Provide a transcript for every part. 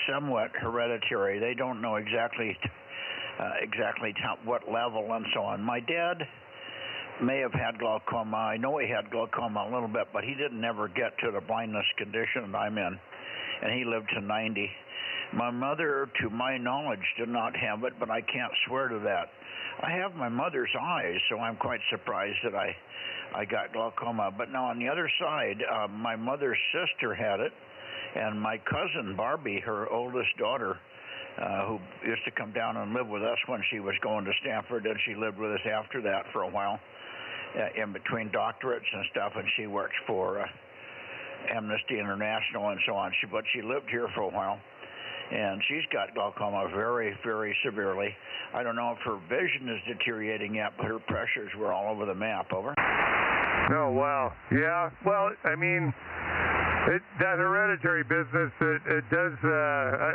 somewhat hereditary. They don't know exactly what level and so on. My dad may have had glaucoma. I know he had glaucoma a little bit, but he didn't ever get to the blindness condition that I'm in, and he lived to 90. My mother, to my knowledge, did not have it, but I can't swear to that. I have my mother's eyes, so I'm quite surprised that I got glaucoma. But now on the other side, my mother's sister had it, and my cousin Barbie, her oldest daughter, who used to come down and live with us when she was going to Stanford, and she lived with us after that for a while, in between doctorates and stuff, and she works for Amnesty International and so on. But she lived here for a while, and she's got glaucoma very, very severely. I don't know if her vision is deteriorating yet, but her pressures were all over the map. Over. Oh, wow. Yeah, well, I mean, that hereditary business, it does,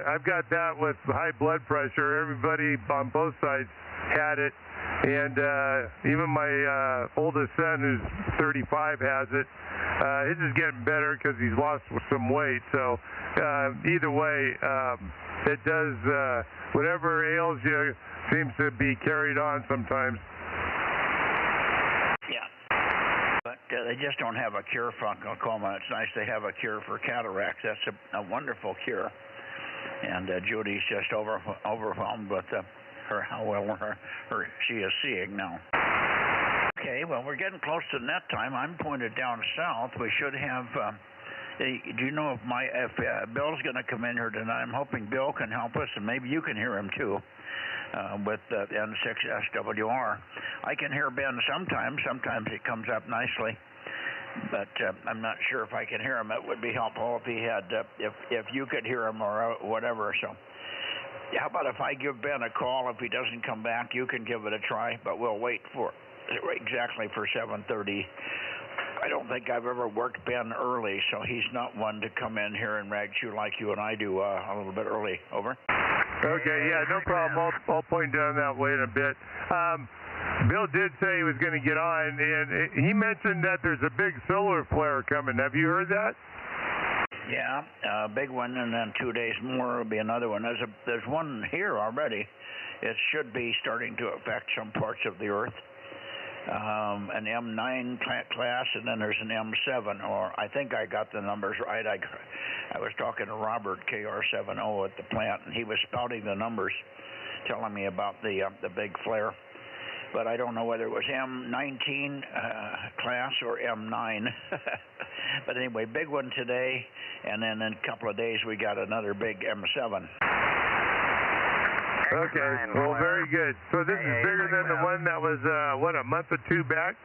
I've got that with high blood pressure. Everybody on both sides had it, and even my oldest son, who's 35, has it. His is getting better because he's lost some weight, so either way, it does, whatever ails you seems to be carried on sometimes. They just don't have a cure for glaucoma. It's nice they have a cure for cataracts. That's a wonderful cure. And Judy's just overwhelmed with how well she is seeing now. Okay, well, we're getting close to net time. I'm pointed down south. We should have. Do you know if Bill's going to come in here tonight? I'm hoping Bill can help us, and maybe you can hear him too. With N6SWR. I can hear Ben sometimes. Sometimes it comes up nicely, but I'm not sure if I can hear him. It would be helpful if he had, if you could hear him or whatever. So, how about if I give Ben a call? If he doesn't come back, you can give it a try. But we'll wait for exactly for 7:30. I don't think I've ever worked Ben early, so he's not one to come in here and rag you like you and I do a little bit early. Over. Okay, yeah, no problem. I'll point down that way in a bit. Bill did say he was going to get on, and he mentioned that there's a big solar flare coming. Have you heard that? Yeah, a big one, and then 2 days more will be another one. There's one here already. It should be starting to affect some parts of the Earth. An M9 class, and then there's an M7, or I think I got the numbers right. I was talking to Robert, KR70 at the plant, and he was spouting the numbers, telling me about the big flare. But I don't know whether it was M19 class or M9. But anyway, big one today, and then in a couple of days we got another big M7. Okay, well, very good. So this is bigger than the one that was, a month or two back?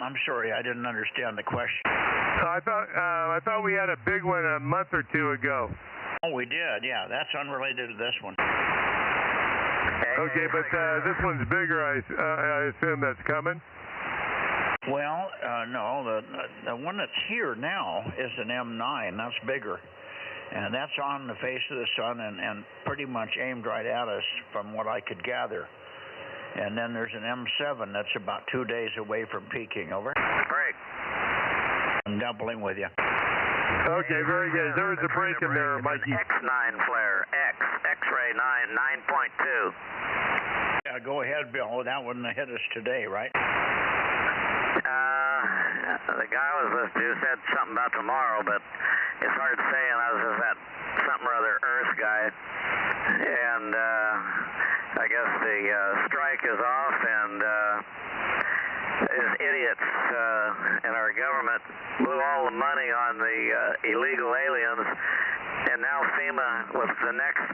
I'm sorry, I didn't understand the question. I thought we had a big one a month or two ago. Oh, we did, yeah. That's unrelated to this one. Okay, but this one's bigger, I assume that's coming? Well, no, the one that's here now is an M9. That's bigger. And that's on the face of the sun and pretty much aimed right at us from what I could gather. And then there's an M7 that's about 2 days away from peaking. Over. Break. I'm doubling with you. Okay, very good. There was a break in there, Mikey. X9 flare. X-ray 9.2. Yeah, go ahead, Bill. That wouldn't have hit us today, right? The guy I was listening to said something about tomorrow, but it's hard to say, and I was just that something or other Earth guy. And I guess the strike is off, and these idiots in our government blew all the money on the illegal aliens, and now FEMA was the next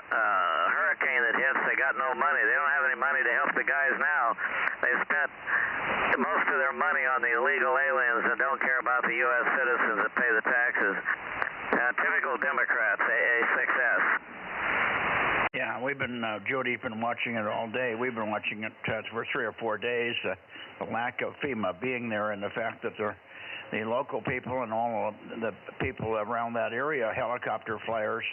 hurricane that hits. They got no money. They don't have any money to help the guys now. They spent most of their money on the illegal aliens and don't care about the U.S. citizens that pay the taxes. Typical Democrats, AA6S. Yeah, we've been, Jody's been watching it all day. We've been watching it for 3 or 4 days. The lack of FEMA being there and the fact that the local people and all of the people around that area, helicopter flyers.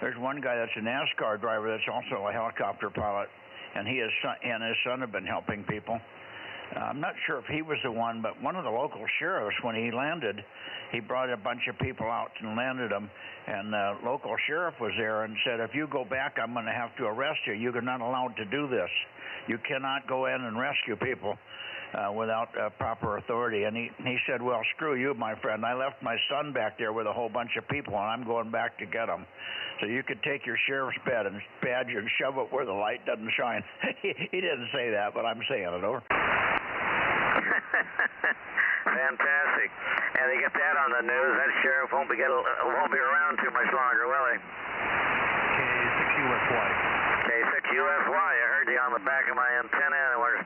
There's one guy that's a NASCAR driver that's also a helicopter pilot, and he and his son have been helping people. I'm not sure if he was the one, but one of the local sheriffs, when he landed, he brought a bunch of people out and landed them. And the local sheriff was there and said, if you go back, I'm going to have to arrest you. You're not allowed to do this. You cannot go in and rescue people without proper authority. And he said, well, screw you, my friend. I left my son back there with a whole bunch of people, and I'm going back to get him. So you could take your sheriff's badge and shove it where the light doesn't shine. He didn't say that, but I'm saying it. Over. Fantastic. And they get that on the news. That sheriff won't be around too much longer, will he? K6USY. K6USY. I heard you on the back of my antenna, and we're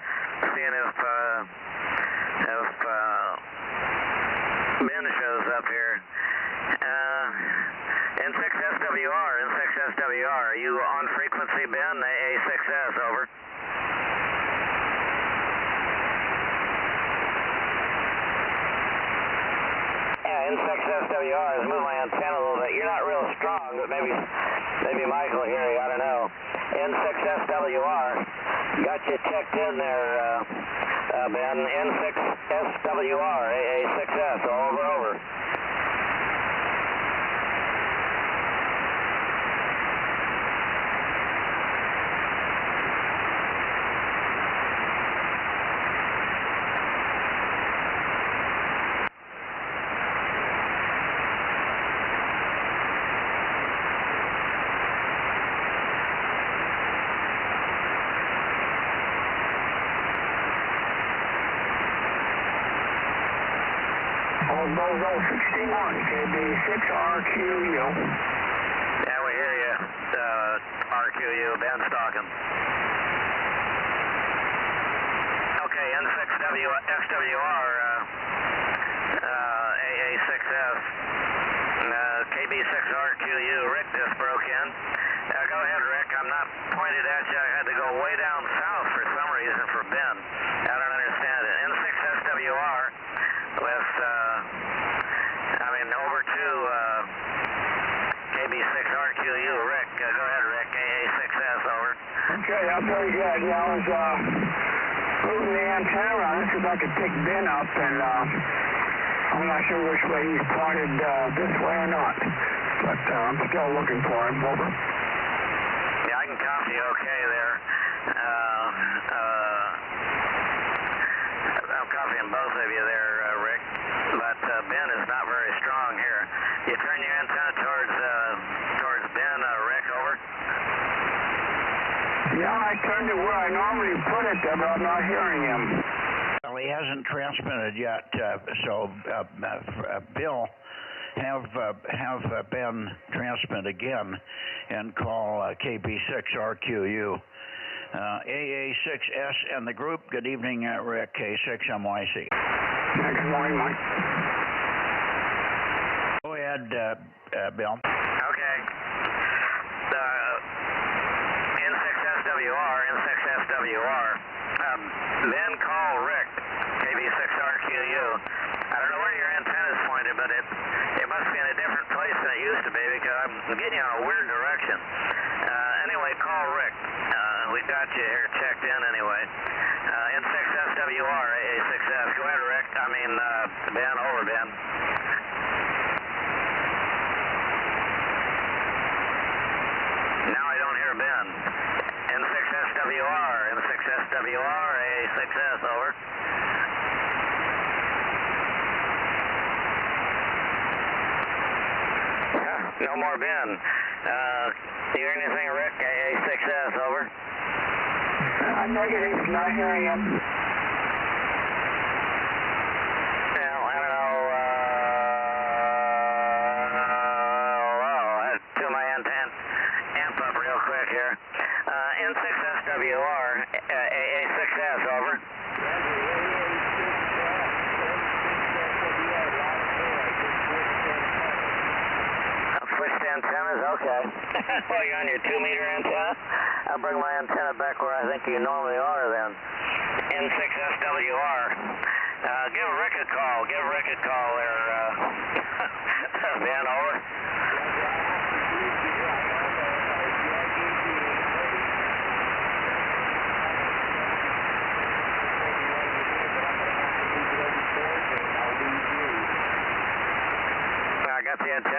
seeing if Ben shows up here. N6SWR, are you on frequency, Ben? AA6S, over. N6SWR has moved my antenna a little bit. You're not real strong, but maybe Mike will hear you. I don't know. N6SWR, got you checked in there, Ben. N6SWR, AA6S, over. Bozo 61, KB6RQU. Yeah, we hear you, RQU, Ben's talking. Okay, N6SWR, AA6S, KB6RQU, Rick just broke in. Go ahead, Rick, I'm not pointed at you. I had to go way down south for some reason for Ben. I don't understand it. N6SWR with, over to KB6RQU. Rick, go ahead, Rick, AA6S, over. Okay, that's very good. Yeah, I was moving the antenna around to see if I could pick Ben up, and I'm not sure which way he's pointed, this way or not, but I'm still looking for him, over. Yeah, I can copy you okay there. I'm copying both of you there, Rick, but Ben is not very strong here. You turn your antenna towards Ben, Rick, over. Yeah, I turned it where I normally put it there, but I'm not hearing him. Well, he hasn't transmitted yet, so Bill, have Ben transmit again and call KB6RQU. AA6S and the group, good evening, Rick, K6MYC. Good morning, Mike. Go ahead, Bill. Okay. N6SWR. Then call Rick, KB6RQU. I don't know where your antenna is pointed, but it must be in a different place than it used to be because I'm getting you in a weird direction. Anyway, call Rick. We got you here checked in anyway. N6SWR, AA6S. Go ahead, Rick. Ben, over, Ben. Now I don't hear Ben. N6SWR, AA6S, over. No more Ben. You hear anything, Rick? AA6S, over. Negative, not hearing him. Well, I don't know. I tune my amp up real quick here. N6SWR, AA6S, over. Switched antennas, okay. Well, you're on your 2-meter antenna? I'll bring my antenna back where I think you normally are then. N6SWR. Give Rick a call. Give Rick a call there, Ben, over.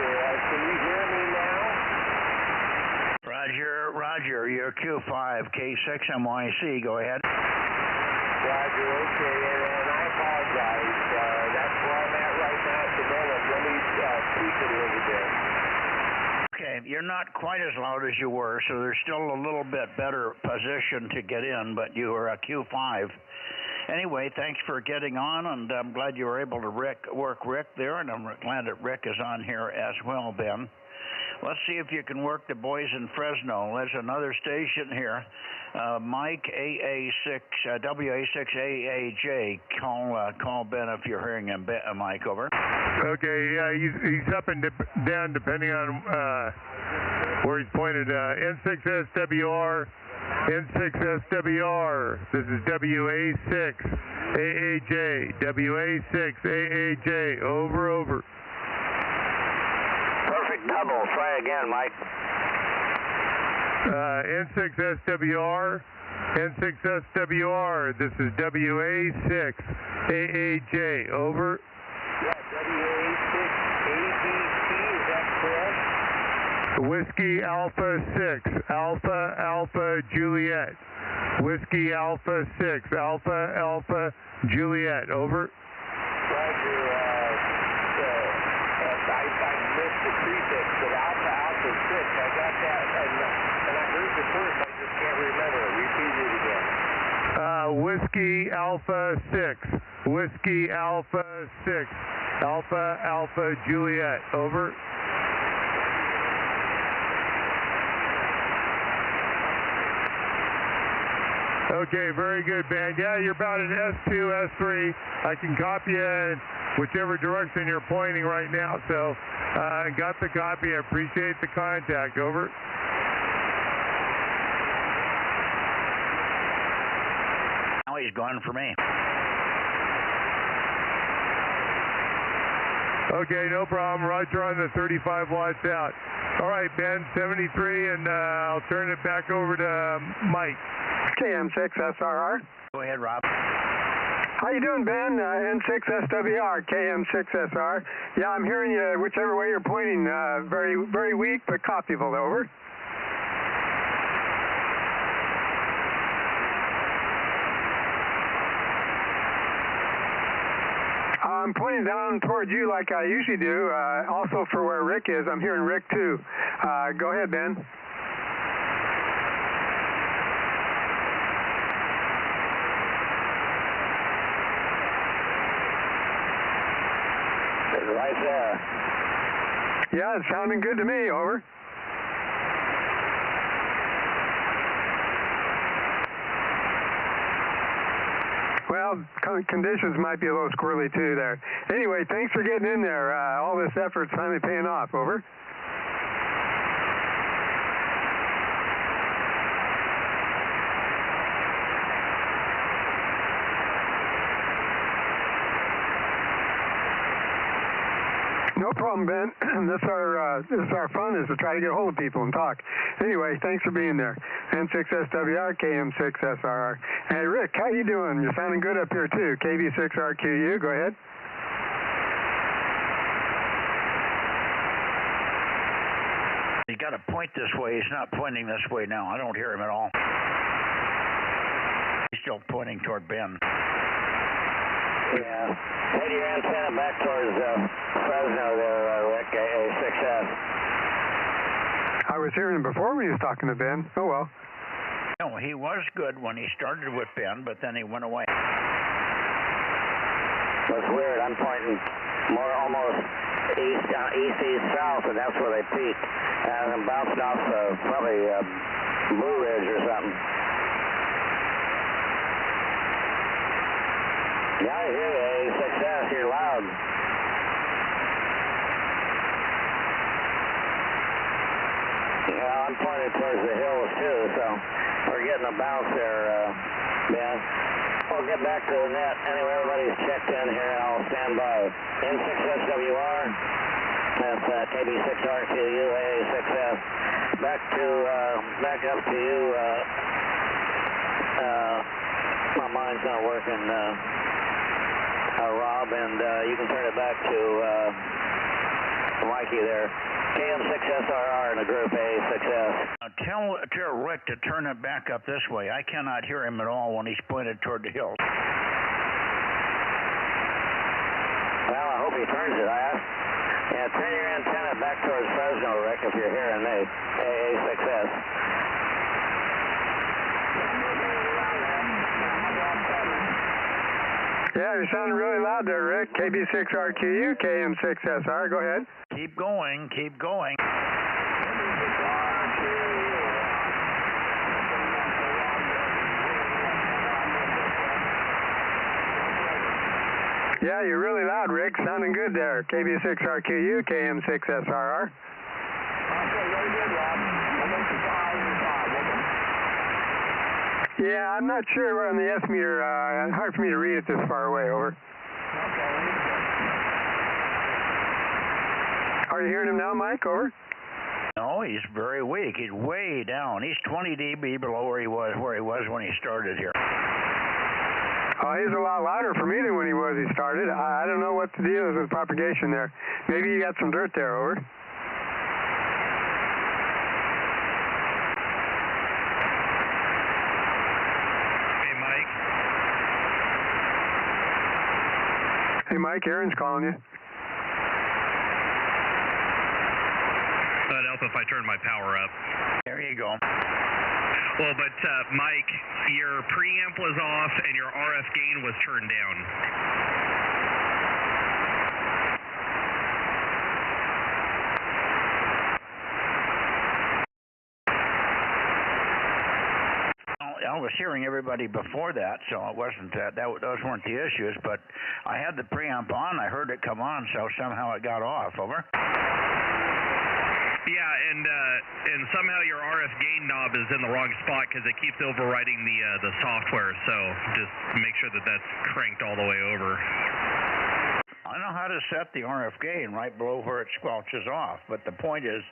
Can you hear me now? Roger, you're Q5, K6MYC, go ahead. Roger, okay, and I apologize. That's where I'm at right now at the moment. Let me tweak it a little bit. Okay, you're not quite as loud as you were, so there's still a little bit better position to get in, but you are a Q5. Anyway, thanks for getting on, and I'm glad you were able to work Rick there, and I'm glad that Rick is on here as well, Ben. Let's see if you can work the boys in Fresno. There's another station here. Mike AA6, WA6AAJ. Call Ben if you're hearing him. Mike, over. Okay, yeah, he's up and down depending on where he's pointed. N6SWR, N6SWR. This is WA6AAJ, WA6AAJ. Over. Perfect double. Try again, Mike. N6SWR, N6SWR. This is WA6AAJ. Over. Yeah, WA6ABT, is that correct? Whiskey Alpha 6, Alpha Juliet. Whiskey Alpha 6, Alpha Juliet. Over. Roger, I missed the prefix, but Alpha 6, I got that, and I heard the first, I just can't remember. Repeat it again. Whiskey Alpha 6, Whiskey Alpha 6, Alpha Juliet. Over. Okay, very good, Ben. Yeah, you're about an S2, S3. I can copy you in whichever direction you're pointing right now. So, got the copy. I appreciate the contact. Over. Now he's gone for me. Okay, no problem. Roger on the 35 watts out. All right, Ben, 73, and I'll turn it back over to Mike. KM6SRR. Go ahead, Rob. How you doing, Ben? N6SWR, KM6SR. Yeah, I'm hearing you whichever way you're pointing. Very, very weak, but copyable. Over. I'm pointing down towards you like I usually do. Also for where Rick is. I'm hearing Rick too. Go ahead, Ben. Right there. Yeah, it's sounding good to me. Over. Well, conditions might be a little squirrely too there. Anyway, thanks for getting in there. All this effort's finally paying off. Over. No problem, Ben. This is our fun, is to try to get a hold of people and talk. Anyway, thanks for being there. N6SWR, KM6SRR. Hey, Rick, how you doing? You're sounding good up here, too. KB6RQU, go ahead. He's got to point this way. He's not pointing this way now. I don't hear him at all. He's still pointing toward Ben. Yeah. Head your antenna back towards Fresno there, Rick, AA6S. I was hearing him before when he was talking to Ben. Oh, well. No, he was good when he started with Ben, but then he went away. That's weird. I'm pointing more almost east, south, and that's where they peaked. And I'm bouncing off probably Blue Ridge or something. Yeah, I hear you, A6S, you're loud. Yeah, I'm pointed towards the hills too, so we're getting a bounce there, Ben. We'll get back to the net. Anyway, everybody's checked in here, and I'll stand by. N6SWR, that's KB6RQU, AA6S. Back up to you, my mind's not working, Rob, and you can turn it back to Mikey there. KM6SRR in a Group A, success. Tell Rick to turn it back up this way. I cannot hear him at all when he's pointed toward the hills. Well, I hope he turns it. Yeah, turn your antenna back towards Fresno, Rick, if you're hearing me. AA, success. Yeah, you're sounding really loud there, Rick. KB6RQU, KM6SR. Go ahead. Keep going, keep going. Yeah, you're really loud, Rick. Sounding good there. KB6RQU, KM6SRR. Yeah, I'm not sure on the S meter. Hard for me to read it this far away. Over. Are you hearing him now, Mike? Over. No, he's very weak. He's way down. He's 20 dB below where he was when he started here. Oh, he's a lot louder for me than when he started. I don't know what the deal is with propagation there. Maybe you got some dirt there. Over. Hey, Mike, Aaron's calling you. That'd help if I turned my power up. There you go. Well, but Mike, your preamp was off and your RF gain was turned down. I was hearing everybody before that, so it wasn't those weren't the issues. But I had the preamp on. I heard it come on, so somehow it got off. Over. Yeah, and somehow your RF gain knob is in the wrong spot because it keeps overriding the software. So just make sure that that's cranked all the way over. I know how to set the RF gain right below where it squelches off, but the point is,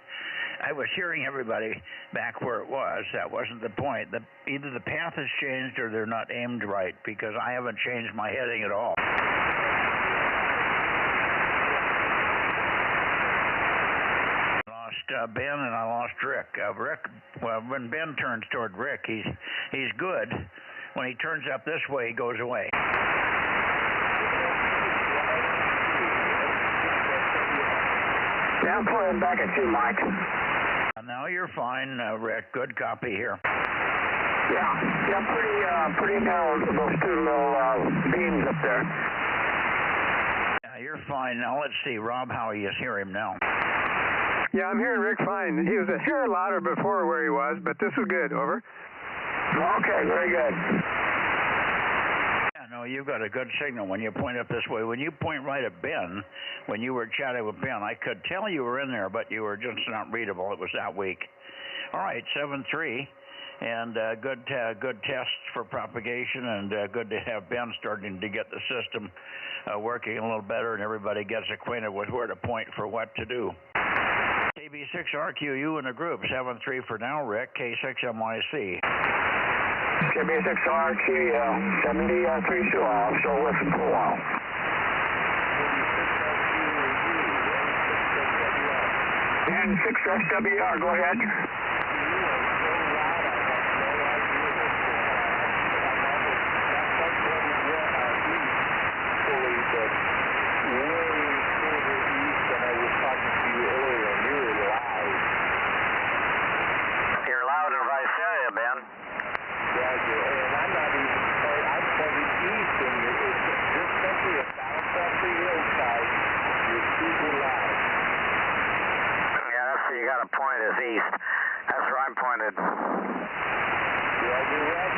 I was hearing everybody back where it was. That wasn't the point. Either the path has changed or they're not aimed right, because I haven't changed my heading at all. Lost Ben and I lost Rick. Well, when Ben turns toward Rick, he's good. When he turns up this way, he goes away. Yeah, I'm pulling back at you, Mike. Now you're fine, Rick. Good copy here. Yeah, pretty narrow, those two little beams up there. Yeah, you're fine. Now let's see, Rob, how you hear him now. Yeah, I'm hearing Rick fine. He was a hair louder before where he was, but this is good. Over. Okay, very good. Yeah, no, you've got a good signal when you point up this way. When you point right at Ben, when you were chatting with Ben, I could tell you were in there, but you were just not readable. It was that weak. All right, 7-3, and good tests for propagation, and good to have Ben starting to get the system working a little better, and everybody gets acquainted with where to point for what to do. KB6RQU in a group, 7-3 for now, Rick, K6MYC. KB6RQ, 73 show off, so listen for a while. And 6SWR, go ahead. You're loud in Visalia, Ben. And I'm not even, I'm pointing east, and it's just simply a bounce off the hillside. You're super loud. Yeah, that's where you got to point is east. That's where I'm pointed. Yeah, you're right.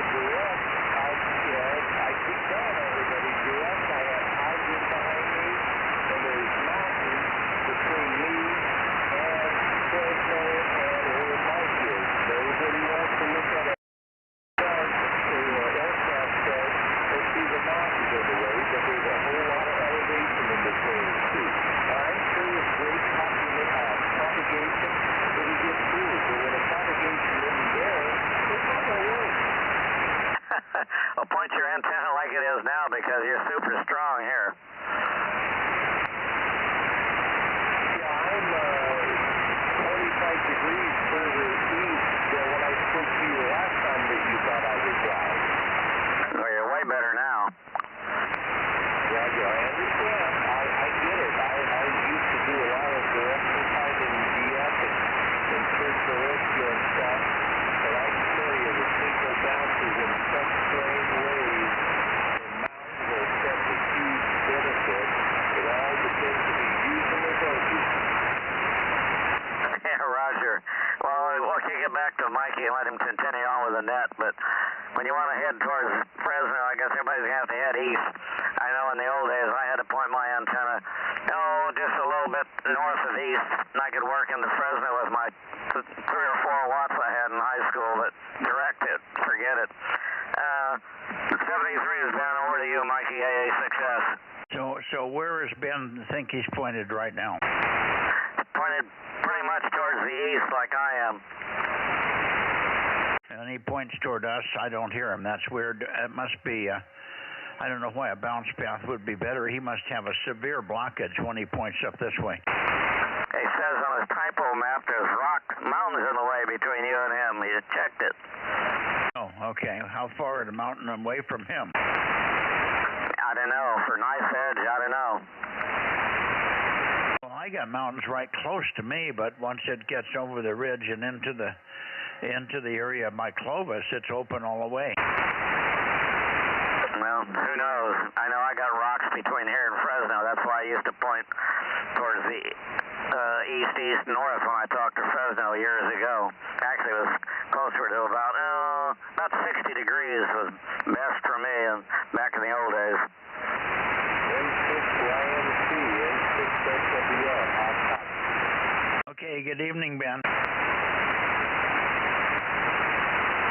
Direct. I keep telling everybody, direct. I have houses behind me, and there's mountains between me and Fresno and where Mike is. Everybody wants to look at it. Aircraft says they see the mountains in the way, but there's a whole lot of elevation in between the two. I'm sure with great propagation, it'll get through, but when the propagation isn't there, it's not going to work. Well, point your antenna like it is now because you're super strong here. you want to head towards Fresno, I guess everybody's going to have to head east. I know in the old days I had to point my antenna, just a little bit north of east, and I could work into Fresno with my 3 or 4 watts I had in high school, but direct it, forget it. 73 is Ben, over to you, Mikey AA6S. So where is Ben think he's pointed right now? Pointed pretty much towards the east like I am. And he points toward us. I don't hear him. That's weird. It must be, I don't know why a bounce path would be better. He must have a severe blockage when he points up this way. He says on his typo map there's mountains in the way between you and him. He checked it. Oh, okay. How far are the mountain away from him? I don't know. For Knife Edge, I don't know. Well, I got mountains right close to me, but once it gets over the ridge and into the area of my Clovis, it's open all the way. Well, who knows? I know I got rocks between here and Fresno. That's why I used to point towards the east-north when I talked to Fresno years ago. Actually, it was closer to about 60 degrees was best for me back in the old days. M6YMC, M6SWR, hot top. Okay, good evening, Ben.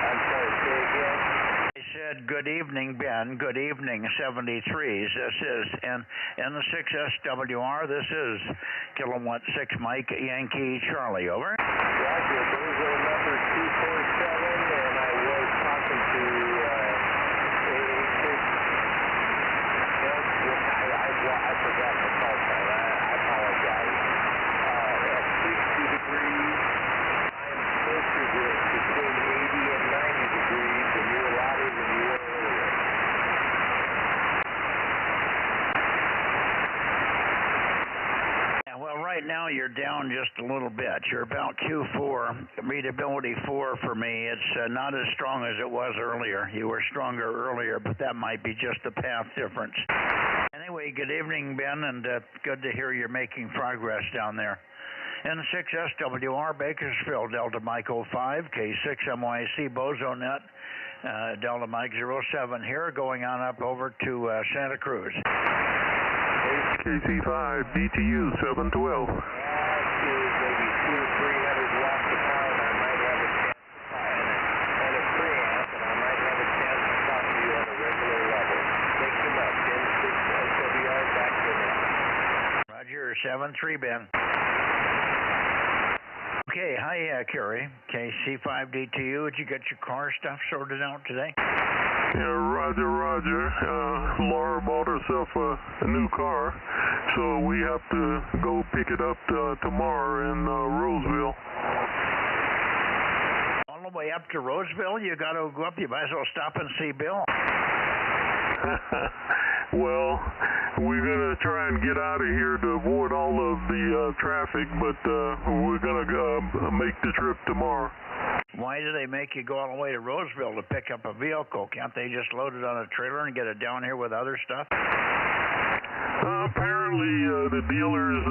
I'm sorry, say again? I said good evening, Ben. Good evening, 73s. This is N6SWR. This is Kilowatt 6 Mike Yankee Charlie, over. Roger, Bozo number 247, and I was talking to AA6. I forgot the call sign. I apologize. At 60 degrees, I'm closer to between 80 and 90 degrees, and you're louder than you were earlier. Yeah, well, right now you're down just a little bit. You're about Q4, readability 4 for me. It's not as strong as it was earlier. You were stronger earlier, but that might be just the path difference. Anyway, good evening, Ben, and good to hear you're making progress down there. N6SWR, Bakersfield, Delta Mike 05, K6MYC, Bozo Net, Delta Mike 07 here, going on up over to Santa Cruz. KC5, DTU 712. Maybe 200 or 300 watts of power, and I might have a chance and a preamp, and I might have a chance to talk to you on a regular level. Thank you much. N6SWR, back to net. Roger, 73, Ben. Okay, hi, Kerry. KC5DTU, did you get your car stuff sorted out today? Yeah, Roger. Laura bought herself a new car, so we have to go pick it up tomorrow in Roseville. All the way up to Roseville? You got to go up. You might as well stop and see Bill. Well, we're going to try and get out of here to avoid all of the traffic, but we're going to make the trip tomorrow. Why do they make you go all the way to Roseville to pick up a vehicle? Can't they just load it on a trailer and get it down here with other stuff? Apparently, the dealers,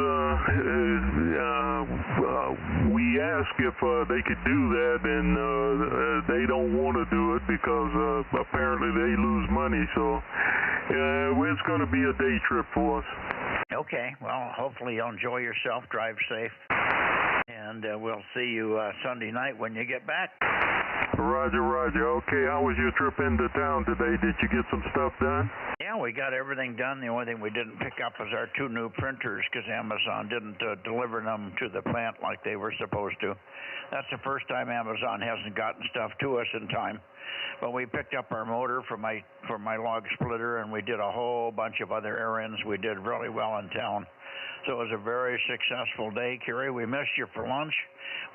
we asked if they could do that, and they don't want to do it because apparently they lose money. So it's going to be a day trip for us. Okay, well, hopefully you'll enjoy yourself, drive safe, and we'll see you Sunday night when you get back. Roger. Okay, how was your trip into town today? Did you get some stuff done? Yeah, we got everything done. The only thing we didn't pick up was our 2 new printers because Amazon didn't deliver them to the plant like they were supposed to. That's the first time Amazon hasn't gotten stuff to us in time. But we picked up our motor for my log splitter, and we did a whole bunch of other errands. We did really well in town. So it was a very successful day, Kerry. We missed you for lunch.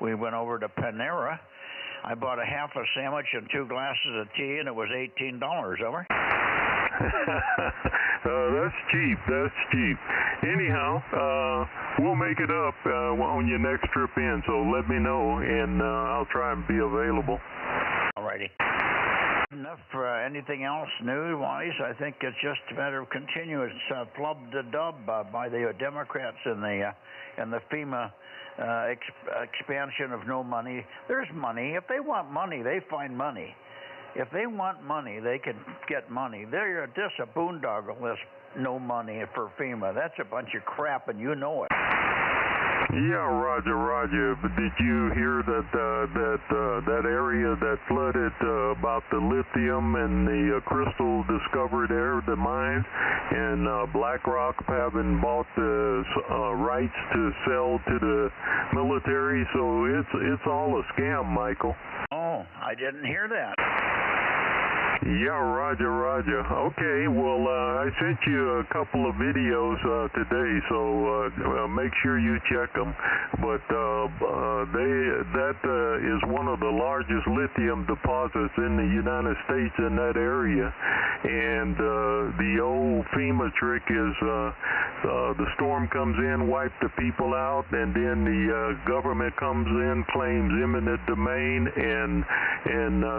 We went over to Panera. I bought a half a sandwich and 2 glasses of tea, and it was $18, over. That's cheap. Anyhow, we'll make it up on your next trip in, so let me know, and I'll try and be available. Alrighty. Enough for anything else news-wise. I think it's just a matter of continuous flub-de-dub by the Democrats and the FEMA expansion of no money. There's money. If they want money, they find money. if they want money, they can get money. They're just a boondoggle, this no money for FEMA. That's a bunch of crap, and you know it. Yeah, Roger. But did you hear that area that flooded about the lithium and the crystal discovered there, the mine, and BlackRock having bought the rights to sell to the military? So it's all a scam, Michael. Oh, I didn't hear that. Yeah, Roger. Okay, well, I sent you a couple of videos today, so make sure you check them. But that is one of the largest lithium deposits in the United States in that area. And the old FEMA trick is the storm comes in, wipe the people out, and then the government comes in, claims eminent domain, and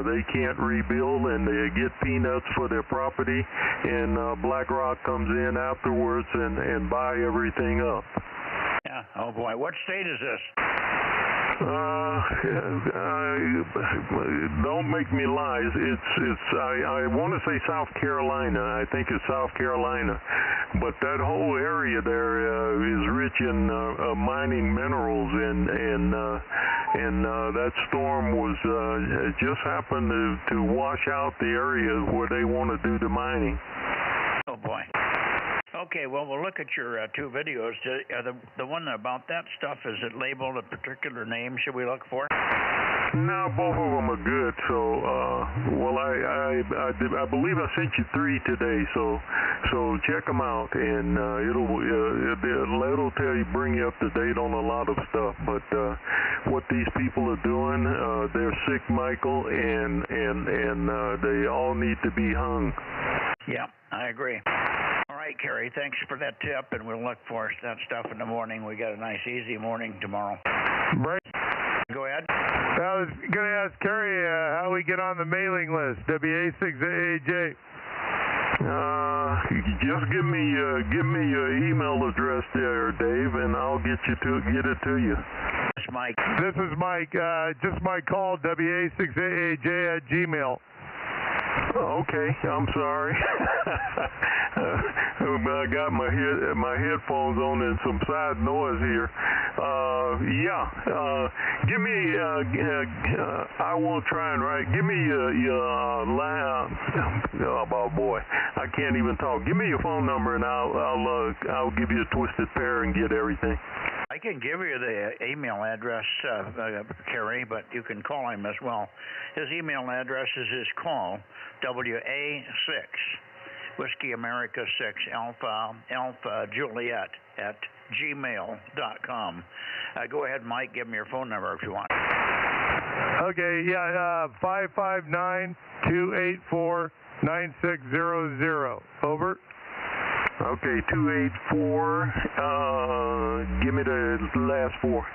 they can't rebuild, and they get peanuts for their property, and BlackRock comes in afterwards and buy everything up. Yeah. Oh boy, what state is this? Don't make me lie. I want to say South Carolina. I think it's South Carolina, but that whole area there is rich in mining minerals, and that storm was just happened to wash out the area where they want to do the mining. Oh boy. Okay, well, we'll look at your two videos. The one about that stuff, is it labeled a particular name should we look for? No, both of them are good. So, well, I believe I sent you 3 today. So check them out, and it'll tell you, bring you up to date on a lot of stuff. But what these people are doing, they're sick, Michael, and they all need to be hung. Yeah, I agree. All right, Kerry, thanks for that tip, and we'll look for that stuff in the morning. We got a nice, easy morning tomorrow. Right. Go ahead. I was going to ask Kerry how we get on the mailing list, WA6AAJ. Just give me your email address there, Dave, and I'll get it to you. It's Mike. This is Mike. Just my call, WA6AAJ at Gmail. Okay, I'm sorry. I got my headphones on and some side noise here. Give me. I will try and write. Give me your oh boy, I can't even talk. Give me your phone number and I'll give you a twisted pair and get everything. I can give you the email address, Kerry, but you can call him as well. His email address is his call, WA6, Whiskey America 6, Alpha Juliet at gmail.com. Go ahead, Mike, give me your phone number if you want. Okay, 559-284-9600. Over. Okay, 284, give me the last 4.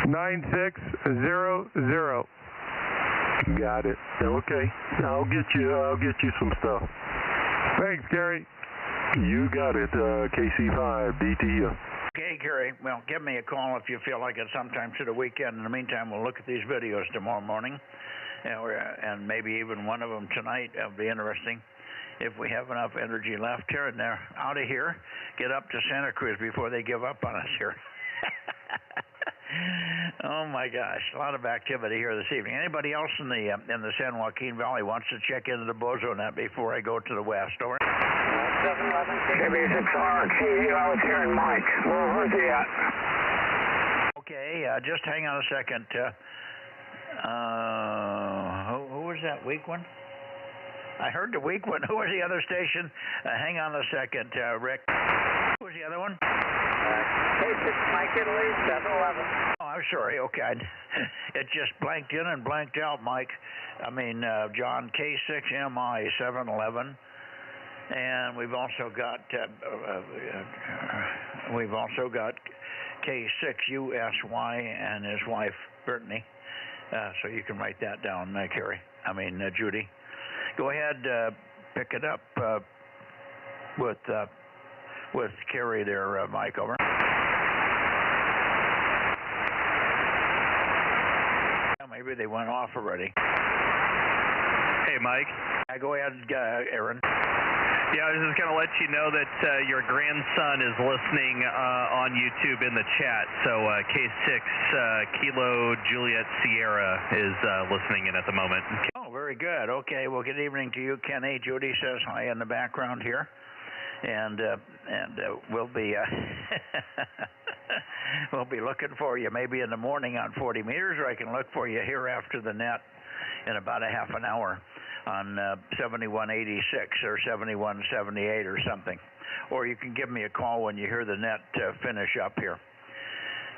9600. Got it. Okay, I'll get you some stuff. Thanks, Gary. You got it, KC5, DTU. Okay, Gary. Well, give me a call if you feel like it sometime to the weekend. In the meantime, we'll look at these videos tomorrow morning, and maybe even one of them tonight. That'll be interesting. If we have enough energy left here, and they're out of here, get up to Santa Cruz before they give up on us here. Oh my gosh, a lot of activity here this evening. Anybody else in the San Joaquin Valley wants to check into the Bozo Net before I go to the west? Over. 711 I was hearing Mike. Where's he at? Okay, just hang on a second. Who was that weak one? I heard the weak one. Who was the other station? Hang on a second, Rick. Who was the other one? K6 Mike Italy, 711. Oh, I'm sorry. Okay. It just blanked in and blanked out, Mike. I mean, John, K6MI 711. And we've also got K6USY and his wife, Brittany. So you can write that down, Carrie. Judy. Go ahead, pick it up with Kerry there, Mike. Over. Maybe they went off already. Hey, Mike. Go ahead, Aaron. Yeah, I was just going to let you know that your grandson is listening on YouTube in the chat. So K6 Kilo Juliet Sierra is listening in at the moment. Oh, very good. Okay, well, good evening to you, Kenny. Judy says hi in the background here. And we'll be we'll be looking for you maybe in the morning on 40 meters, or I can look for you here after the net in about a half an hour on 7186 or 7178 or something. Or you can give me a call when you hear the net finish up here.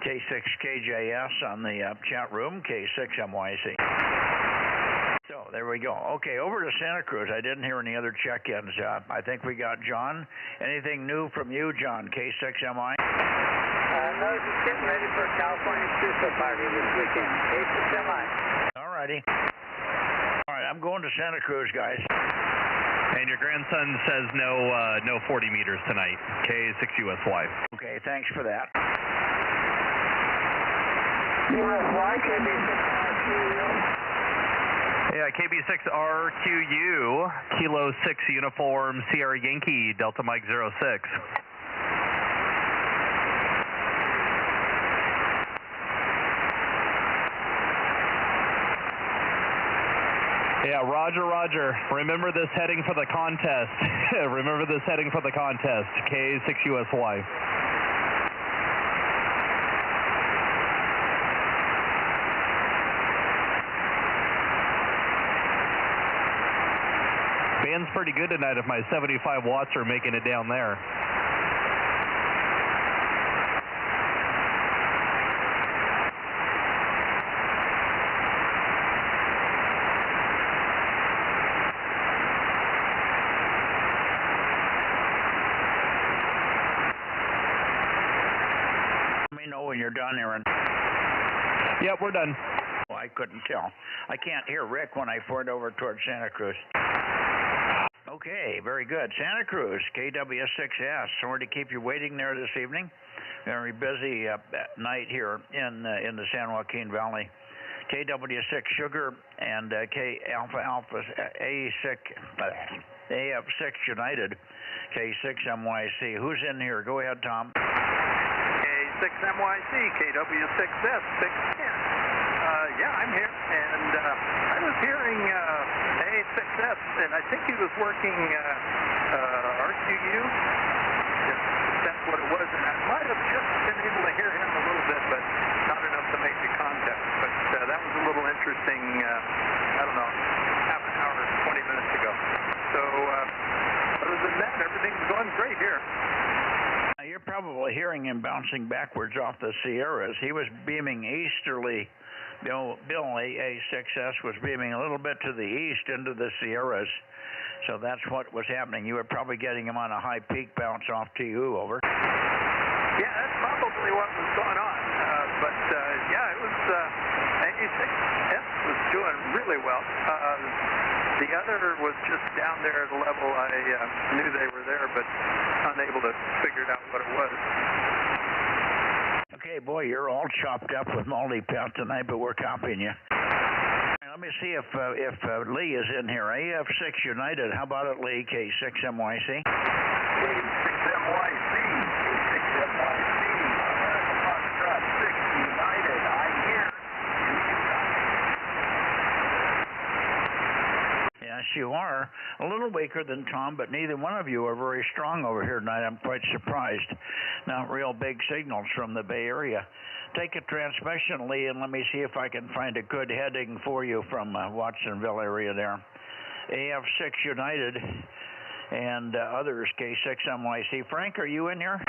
K6KJS on the chat room, K6MYC. So there we go. Okay, over to Santa Cruz. I didn't hear any other check-ins. I think we got John. Anything new from you, John, K6MI? No, just getting ready for a California Cruiser party this weekend. K6MI. All righty. All right, I'm going to Santa Cruz, guys. And your grandson says no 40 meters tonight. K6USY. Okay, thanks for that. USY, KB6RQU. Yeah, KB6RQU, Kilo 6 Uniform Sierra Yankee, Delta Mike 06. Yeah, Roger. Remember this heading for the contest. Remember this heading for the contest. K6USY. Band's pretty good tonight if my 75 watts are making it down there. Let me know when you're done, Aaron. Yep, we're done. Well, I couldn't tell. I can't hear Rick when I forward over towards Santa Cruz. Okay, very good. Santa Cruz, KW6S. Sorry to keep you waiting there this evening. Very busy night here in the San Joaquin Valley. KW6 Sugar and K Alpha AF6 United, K6MYC. Who's in here? Go ahead, Tom. K6MYC, KW6S, 610. Yeah, I'm here, and I was hearing A6S, and I think he was working RQU, if that's what it was, and I might have just been able to hear him a little bit, but not enough to make the contact. But that was a little interesting, I don't know, half an hour, 20 minutes ago. So other than that, everything's going great here. You're probably hearing him bouncing backwards off the Sierras. He was beaming easterly. Bill A6S was beaming a little bit to the east into the Sierras. So that's what was happening. You were probably getting him on a high peak bounce off to you, over. Yeah, that's probably what was going on. But yeah, it was A6S was doing really well. The other was just down there at a level I knew they were there, but unable to figure out what it was. Okay, boy, you're all chopped up with multi-path tonight, but we're copying you. Let me see if Lee is in here. AF6 United, how about it, Lee? K6MYC. K6MYC, Foxtrot 6 United. I'm here. Yes, you are. A little weaker than Tom, but neither one of you are very strong over here tonight. I'm quite surprised. Not real big signals from the Bay Area. Take a transmission, Lee, and let me see if I can find a good heading for you from Watsonville area there. AF6 United and others, K6MYC. Frank, are you in here?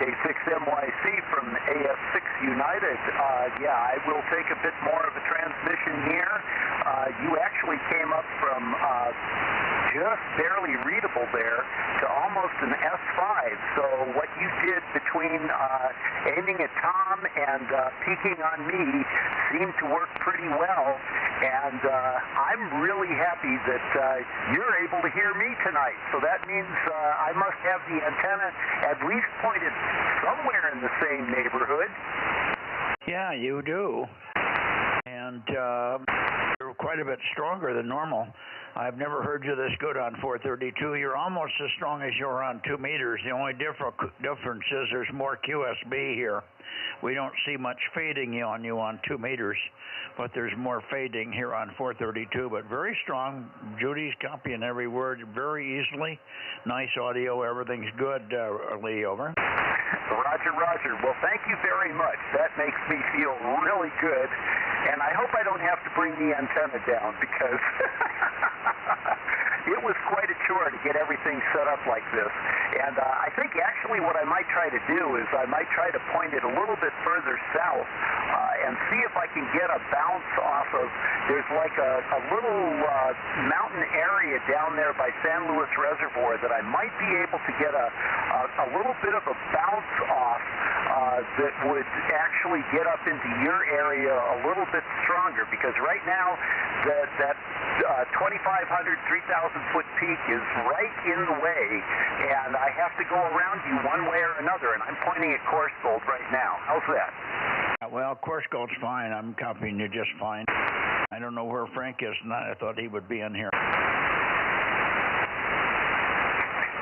K6MYC from AF6 United. Yeah, I will take a bit more of a transmission here. You actually came up from just barely readable there to almost an S5. So what you did between aiming at Tom and peaking on me seemed to work pretty well. And I'm really happy that you're able to hear me tonight. So that means I must have the antenna at least pointed somewhere in the same neighborhood. Yeah, you do. And quite a bit stronger than normal. I've never heard you this good on 432. You're almost as strong as you are on 2 meters. The only difference is there's more QSB here. We don't see much fading on you on 2 meters, but there's more fading here on 432. But very strong. Judy's copying every word very easily. Nice audio. Everything's good, Lee, over. Roger, Roger. Well, thank you very much. That makes me feel really good. And I hope I don't have to bring the antenna down because it was quite a chore to get everything set up like this. And I think actually what I might try to do is I might try to point it a little bit further south and see if I can get a bounce off of, there's like a little mountain area down there by San Luis Reservoir that I might be able to get a little bit of a bounce off that would actually get up into your area a little bit stronger, because right now that 2,500, 3,000 foot peak is right in the way, and I have to go around you one way or another, and I'm pointing at Coarse Gold right now. How's that? Well, Coarse Gold's fine. I'm copying you just fine. I don't know where Frank is tonight. I thought he would be in here.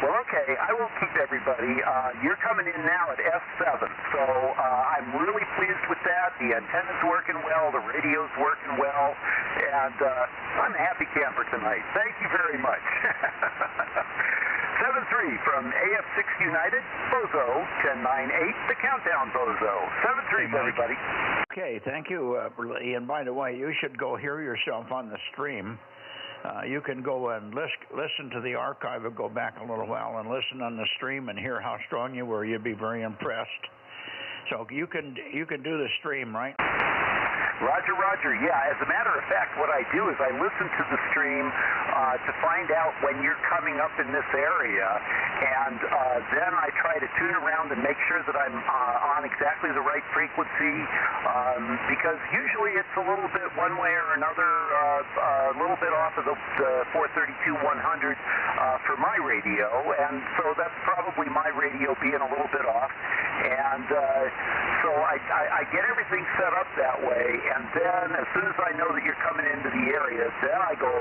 Well, okay, I won't keep everybody. You're coming in now at F7, so I'm really pleased with that. The antenna's working well, the radio's working well, and I'm a happy camper tonight. Thank you very much. 7-3 from AF6 United, Bozo, 10-9-8, the countdown Bozo. 7-3, everybody. Okay, thank you, Lee. And by the way, you should go hear yourself on the stream. You can go and listen to the archive and go back a little while and listen on the stream and hear how strong you were. You'd be very impressed. So you can do the stream, right? Roger, Roger. Yeah, as a matter of fact, what I do is I listen to the stream to find out when you're coming up in this area, and then I try to tune around and make sure that I'm on exactly the right frequency, because usually it's a little bit one way or another, a little bit off of the 432-100 for my radio, and so that's probably my radio being a little bit off, and so I get everything set up that way, and then as soon as I know that you're coming into the area, then I go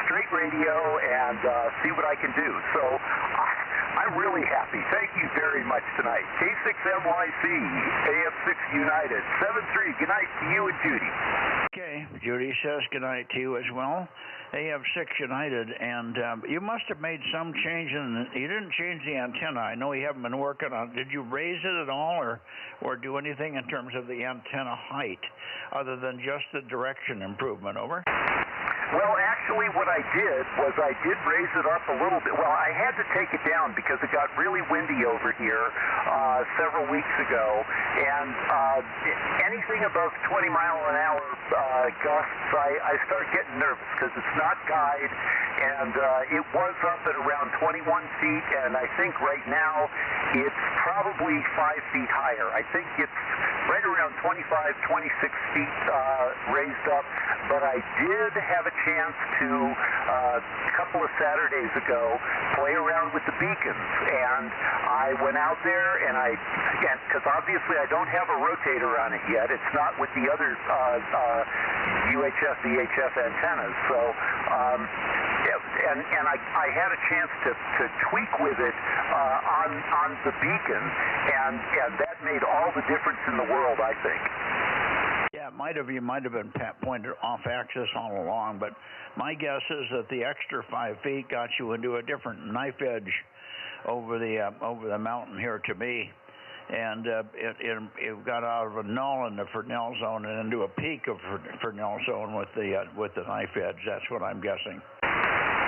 straight radio and see what I can do. So I'm really happy. Thank you very much tonight. K6MYC, AF6 United, 7-3. Good night to you and Judy. Okay, Judy says good night to you as well. AF6 United, and you must have made some change you didn't change the antenna. I know you haven't been working on it. Did you raise it at all or do anything in terms of the antenna height other than just the direction improvement? Over. Well, actually, what I did was I did raise it up a little bit. Well, I had to take it down because it got really windy over here several weeks ago, and anything above 20-mile-an-hour gusts, I start getting nervous because it's not guide, and it was up at around 21 feet, and I think right now it's probably 5 feet higher. I think it's right around 25, 26 feet raised up, but I did have a chance to, a couple of Saturdays ago, play around with the beacons, and I went out there and because obviously I don't have a rotator on it yet, it's not with the other UHF, VHF antennas, so and I had a chance to tweak with it on the beacon, and that made all the difference in the world, I think. Yeah, you might have been pointed off axis all along, but my guess is that the extra 5 feet got you into a different knife edge over the mountain here to me, and it got out of a null in the Fresnel zone and into a peak of Fresnel zone with the knife edge. That's what I'm guessing.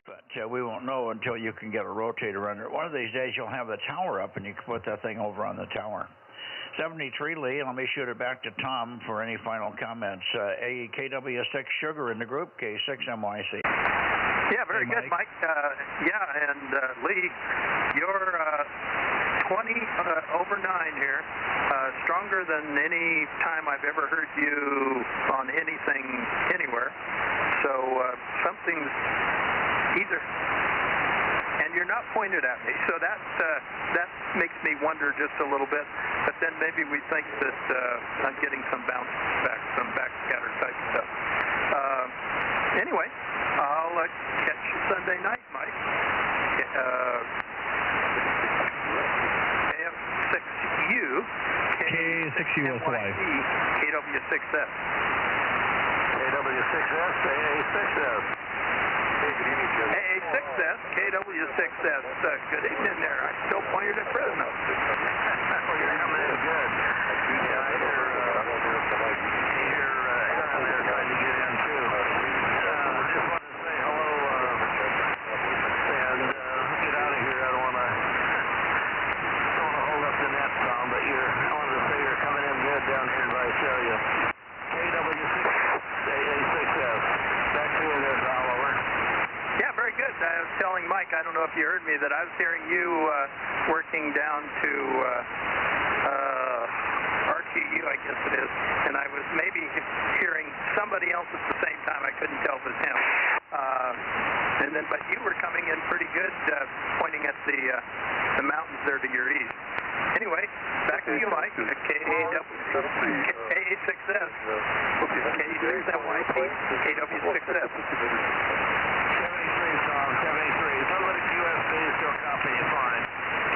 But we won't know until you can get a rotator under it. One of these days you'll have the tower up and you can put that thing over on the tower. 73 Lee, let me shoot it back to Tom for any final comments. KW6 Sugar in the group, K6MYC. Yeah, very good, Mike. And Lee, you're 20 over 9 here, stronger than any time I've ever heard you on anything, anywhere. So something's either... And you're not pointed at me, so that makes me wonder just a little bit. But then maybe we think that I'm getting some bounce back, some backscatter type stuff. Anyway, I'll catch you Sunday night, Mike. AF6U, K6USY. KW6S. KW6S to AA6S. AA6S, KW6S. Good evening there. I'm still pointed at Fresno. You're coming in good. Yeah, I hear Aaron there trying to get in too. Just wanted to say hello and get out of here. I don't want to hold up the net, Tom, but I wanted to say you're coming in good down here in Visalia. KW6 AA6S. Back to you there, Oliver. Yeah, very good. I was telling Mike, I don't know if you heard me, that I was hearing you working down to RTU, I guess it is, and I was maybe hearing somebody else at the same time. I couldn't tell if it was him. But you were coming in pretty good, pointing at the mountains there to your east. Anyway, back to you, Mike. KA6S. KW6S. 73, Tom, 73. Public USB is still copying you fine.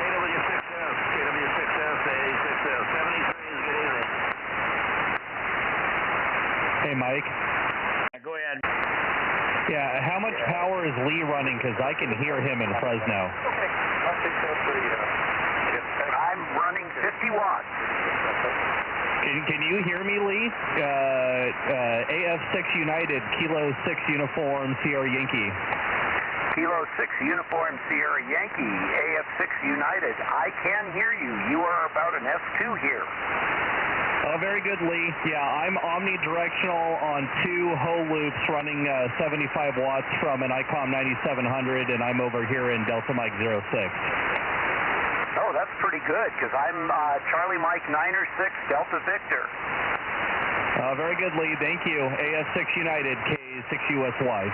KW6S, KW6S, AA6S. 73 is good evening. Hey, Mike. Go ahead. Yeah, how much power is Lee running? Because I can hear him in Fresno. I'm running 50 watts. Can you hear me, Lee? AF6 United, Kilo 6 Uniform, Sierra Yankee. Kilo 6 Uniform Sierra Yankee, AF6 United. I can hear you. You are about an S2 here. Oh, very good, Lee. Yeah, I'm omnidirectional on 2 Ho loops running 75 watts from an ICOM 9700, and I'm over here in Delta Mike 06. Oh, that's pretty good, because I'm Charlie Mike 906 Delta Victor. Very good, Lee. Thank you. AF6 United, K6USY.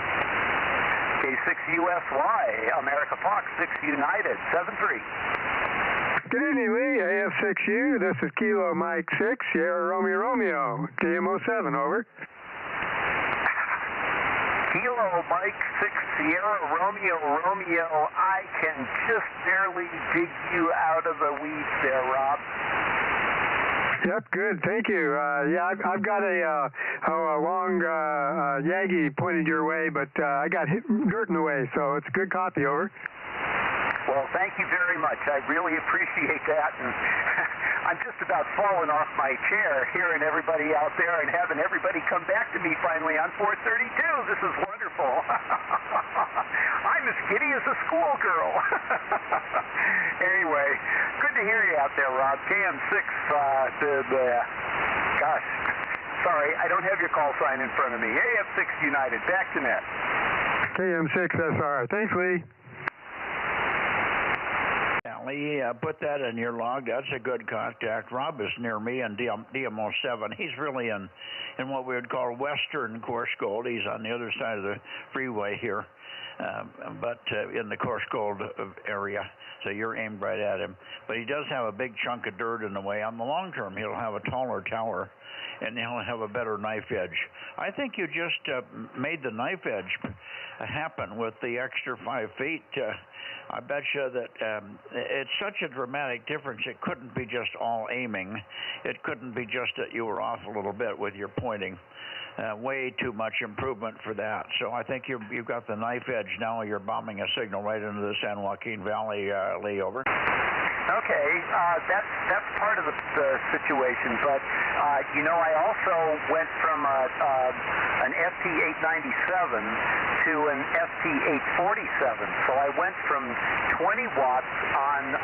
K6USY, America Fox 6 United, 73. Good evening, Lee. AF6U. This is Kilo Mike 6, Sierra Romeo Romeo. KM07, over. Kilo Mike 6 Sierra Romeo Romeo. I can just barely dig you out of the weeds there, Rob. Yep, good. Thank you. Yeah, I've got a long Yagi pointed your way, but I got dirt in the way, so it's a good copy, over. Well, thank you very much. I really appreciate that. And I'm just about falling off my chair hearing everybody out there and having everybody come back to me finally on 432. This is wonderful. I'm as giddy as a schoolgirl. Anyway, good to hear you out there, Rob. KM6, gosh, sorry, I don't have your call sign in front of me. AF6 United, back to net. KM6 SR. Thanks, Lee. Lee, put that in your log. That's a good contact. Rob is near me in DMO7. He's really in what we would call western Coarse Gold. He's on the other side of the freeway here, but in the Coarse Gold area. So you're aimed right at him. But he does have a big chunk of dirt in the way. On the long term, he'll have a taller tower, and he'll have a better knife edge. I think you just made the knife edge happen with the extra 5 feet. I bet you that it's such a dramatic difference. It couldn't be just all aiming. It couldn't be just that you were off a little bit with your pointing. Way too much improvement for that. So I think you've got the knife edge now. You're bombing a signal right into the San Joaquin Valley, Lee, over. Okay, that's part of the situation, but I also went from an FT897 to an FT847, so I went from 20 watts on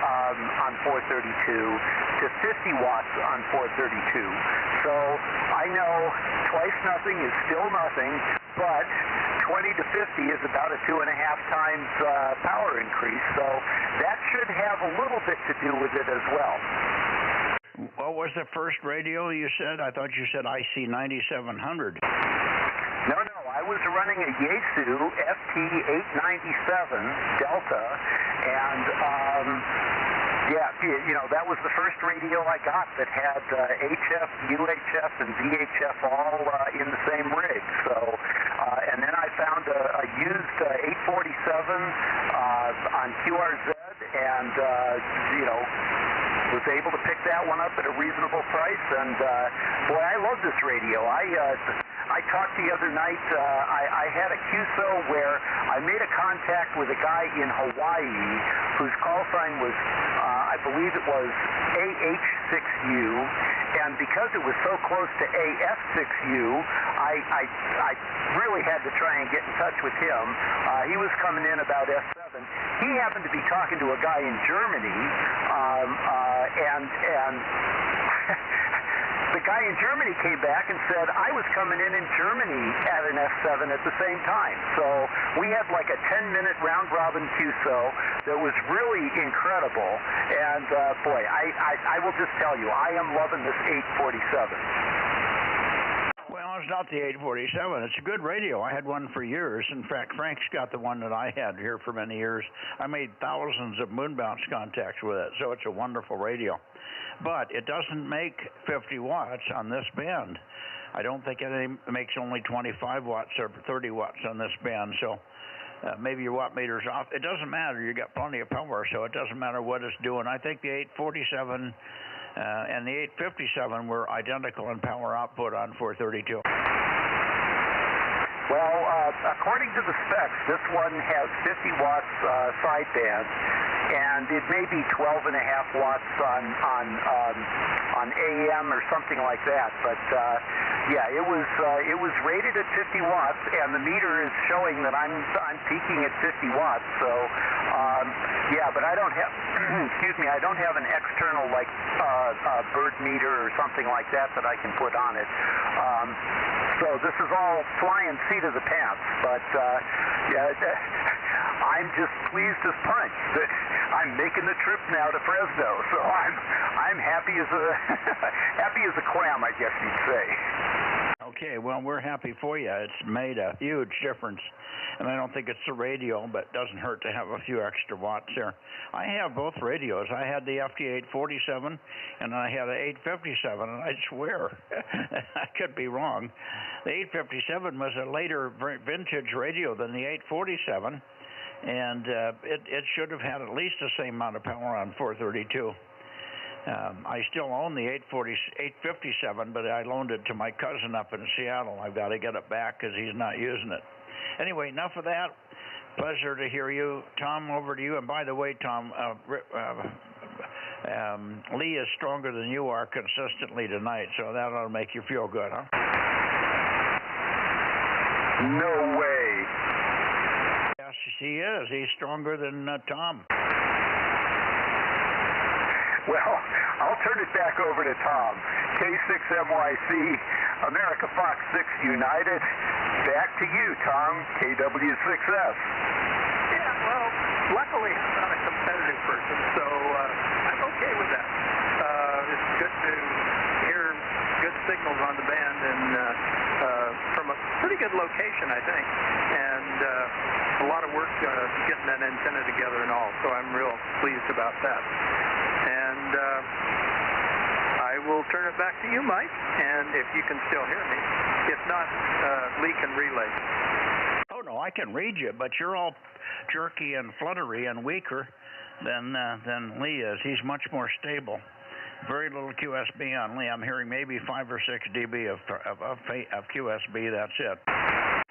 432 to 50 watts on 432. So I know twice nothing is still nothing, but 20 to 50 is about a 2.5 times power increase, so that should have a little bit to do with it as well. What was the first radio you said? I thought you said IC 9700. No, I was running a Yaesu FT897 Delta, and that was the first radio I got that had HF, UHF, and VHF all in the same rig. So, and then I 847 on QRZ, and was able to pick that one up at a reasonable price. And boy, I love this radio. I talked the other night. I had a QSO where I made a contact with a guy in Hawaii whose call sign was, I believe it was AH6U, and because it was so close to AF6U, I really had to try and get in touch with him. He was coming in about S7. He happened to be talking to a guy in Germany, and the guy in Germany came back and said, I was coming in Germany at an S7 at the same time. So we had like a 10-minute round-robin QSO that was really incredible. And boy, I will just tell you, I am loving this 847. Well, it's not the 847. It's a good radio. I had one for years. In fact, Frank's got the one that I had here for many years. I made thousands of moon bounce contacts with it, so it's a wonderful radio. But it doesn't make 50 watts on this band. I don't think it makes only 25 watts or 30 watts on this band, so maybe your watt meter's off. It doesn't matter. You got plenty of power, so it doesn't matter what it's doing. I think the 847 and the 857 were identical in power output on 432. Well, according to the specs, this one has 50 watts sideband, and it may be 12 and a half watts on AM or something like that. But yeah, it was rated at 50 watts, and the meter is showing that I'm peaking at 50 watts. So yeah, but I don't have excuse me, I don't have an external like bird meter or something like that I can put on it. So this is all flying seat of the pants, but yeah, I'm just pleased as punch that I'm making the trip now to Fresno. So I'm happy as a happy as a clam, I guess you'd say. Okay, well, we're happy for you. It's made a huge difference, and I don't think it's the radio, but it doesn't hurt to have a few extra watts there. I have both radios. I had the FT847, and I had the 857, and I swear, I could be wrong. The 857 was a later vintage radio than the 847, and it should have had at least the same amount of power on 432. I still own the 857, but I loaned it to my cousin up in Seattle. I've got to get it back because he's not using it. Anyway, enough of that. Pleasure to hear you. Tom, over to you. And by the way, Tom, Lee is stronger than you are consistently tonight, so that ought to make you feel good, huh? No way. Yes, he is. He's stronger than Tom. Well, I'll turn it back over to Tom. K6MYC, America Fox 6 United. Back to you, Tom, KW6S. Yeah, well, luckily I'm not a competitive person, so I'm okay with that. It's good to hear good signals on the band and from a pretty good location, I think. And a lot of work getting that antenna together and all, so I'm real pleased about that. And I will turn it back to you, Mike, and if you can still hear me. If not, Lee can relay. Oh, no, I can read you, but you're all jerky and fluttery and weaker than Lee is. He's much more stable. Very little QSB on Lee. I'm hearing maybe 5 or 6 dB of QSB, that's it.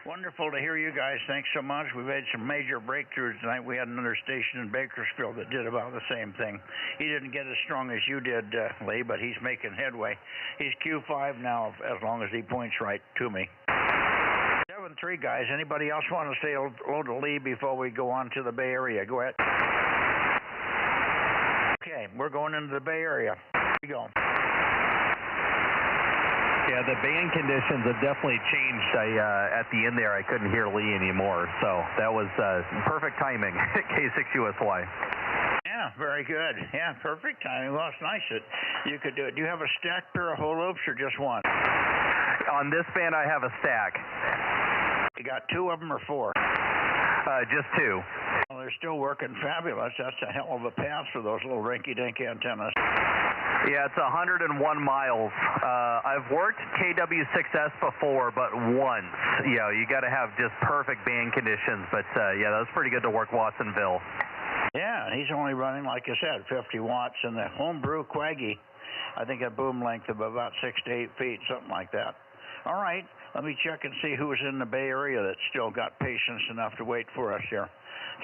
Wonderful to hear you guys. Thanks so much. We've had some major breakthroughs tonight. We had another station in Bakersfield that did about the same thing. He didn't get as strong as you did, Lee, but he's making headway. He's Q5 now, as long as he points right to me. 7-3, guys. Anybody else want to say hello to Lee before we go on to the Bay Area? Go ahead. Okay, we're going into the Bay Area. Here we go. Yeah, the band conditions have definitely changed. At the end there, I couldn't hear Lee anymore, so that was perfect timing. K6USY. Yeah, very good. Yeah, perfect timing. Well, it's nice that you could do it. Do you have a stacked pair of hole loops or just one? On this band, I have a stack. You got 2 of them or 4? Just 2. Well, they're still working fabulous. That's a hell of a pass for those little rinky-dink antennas. Yeah, it's 101 miles. I've worked KW6S before, but once. You know, you got to have just perfect band conditions. But yeah, that was pretty good to work Watsonville. Yeah, and he's only running, like I said, 50 watts, and the homebrew Quaggy, I think a boom length of about 6 to 8 feet, something like that. All right, let me check and see who's in the Bay Area that's still got patience enough to wait for us here.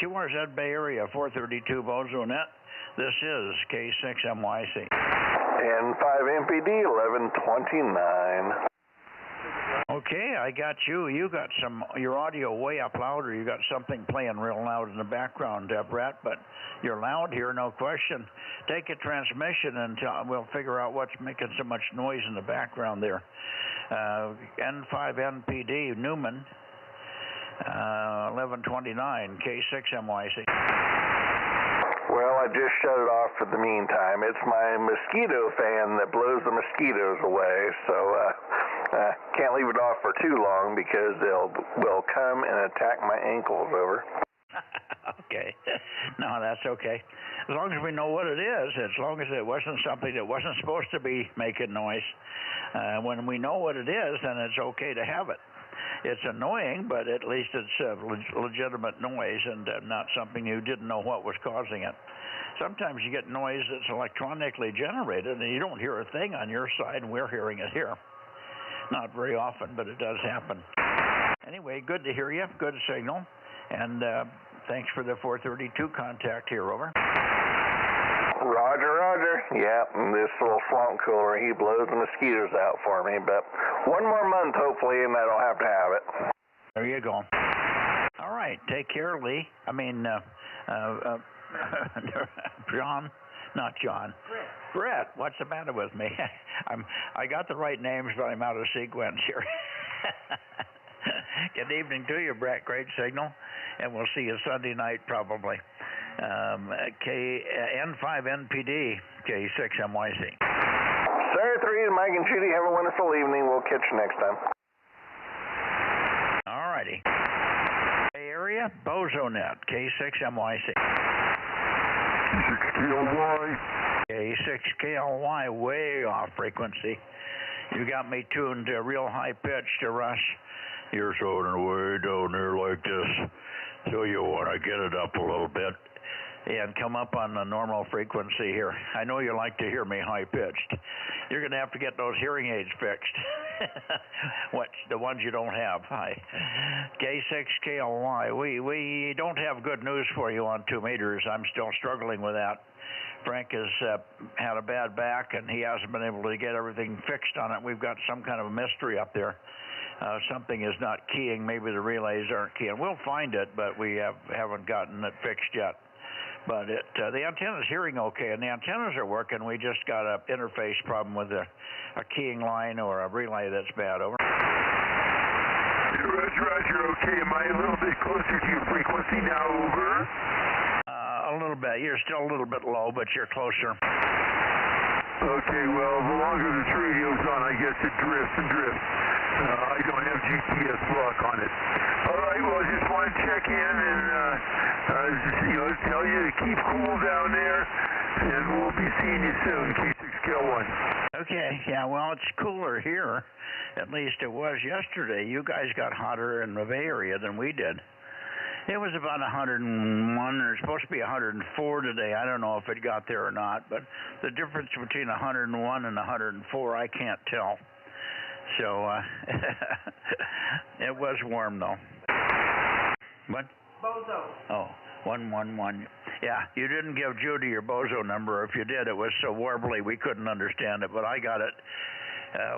QRZ Bay Area, 432 Bozo Net. This is K6MYC. N5MPD 1129. Okay, I got you. You got your audio way up louder. You got something playing real loud in the background, Brett, but you're loud here, no question. Take a transmission and we'll figure out what's making so much noise in the background there. N5NPD, Newman, 1129, K6MYC. Well, I just shut it off for the meantime. It's my mosquito fan that blows the mosquitoes away, so can't leave it off for too long because will come and attack my ankles. Over. Okay. No, that's okay. As long as we know what it is, as long as it wasn't something that wasn't supposed to be making noise. When we know what it is, then it's okay to have it. It's annoying, but at least it's legitimate noise and not something you didn't know what was causing it. Sometimes you get noise that's electronically generated and you don't hear a thing on your side, and we're hearing it here. Not very often, but it does happen. Anyway, good to hear you. Good signal. And thanks for the 432 contact here, over. Roger, roger. Yeah, this little swamp cooler, he blows the mosquitoes out for me, but one more month hopefully and I don't have to have it. There you go. All right, take care, Lee. I mean, John, not John. Brett, what's the matter with me? I got the right names, but I'm out of sequence here. Good evening to you, Brett. Great signal, and we'll see you Sunday night probably. N5NPD, K6MYC. Sir, 3, Mike and Judy, have a wonderful evening. We'll catch you next time. All righty. Bay Area, Bozo Net, K6MYC. K6KLY. K6KLY, way off frequency. You got me tuned to real high pitch to Russ. You're sounding way down there like this. So you want to get it up a little bit and come up on the normal frequency here. I know you like to hear me high-pitched. You're going to have to get those hearing aids fixed. The ones you don't have. Hi. K6KLY. We don't have good news for you on 2 meters. I'm still struggling with that. Frank has had a bad back, and he hasn't been able to get everything fixed on it. We've got some kind of a mystery up there. Something is not keying. Maybe the relays aren't keying. We'll find it, but we haven't gotten it fixed yet. But the antenna's hearing okay, and the antennas are working. We just got an interface problem with a keying line or a relay that's bad. Over. Roger, okay. Am I a little bit closer to your frequency now? Over. A little bit. You're still a little bit low, but you're closer. Okay, well, the longer this radio's on, I guess it drifts and drifts. I don't have GPS lock on it. All right, well, I just want to check in and tell you to keep cool down there, and we'll be seeing you soon, K6KLY. Okay, yeah, well, it's cooler here. At least it was yesterday. You guys got hotter in the Bay Area than we did. It was about 101, or supposed to be 104 today. I don't know if it got there or not, but the difference between 101 and 104, I can't tell. So, it was warm, though. What? Bozo. Oh, 111. Yeah, you didn't give Judy your Bozo number. If you did, it was so warbly we couldn't understand it, but I got it.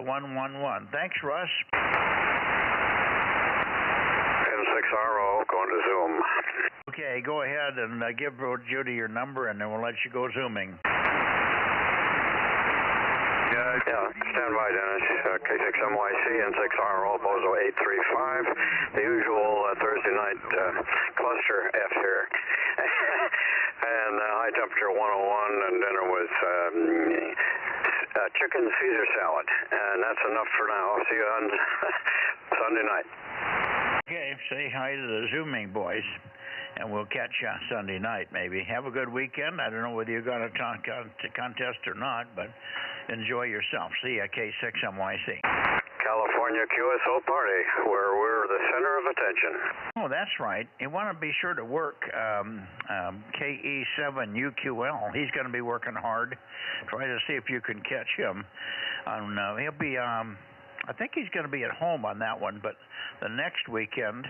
111. Thanks, Russ. N6RO, going to Zoom. Okay, go ahead and give Judy your number, and then we'll let you go zooming. Yeah, stand by, Dennis. K6MYC, N6RO, Bozo 835. The usual Thursday night cluster F here. And high temperature 101, and dinner with chicken Caesar salad. And that's enough for now. See you on Sunday night. Okay, say hi to the Zooming boys, and we'll catch you Sunday night maybe. Have a good weekend. I don't know whether you're going to contest or not, but enjoy yourself. See you, K6MYC. California QSO Party, where we're the center of attention. Oh, that's right. You want to be sure to work KE7UQL. He's going to be working hard. Try to see if you can catch him. He'll be, I think he's going to be at home on that one, but the next weekend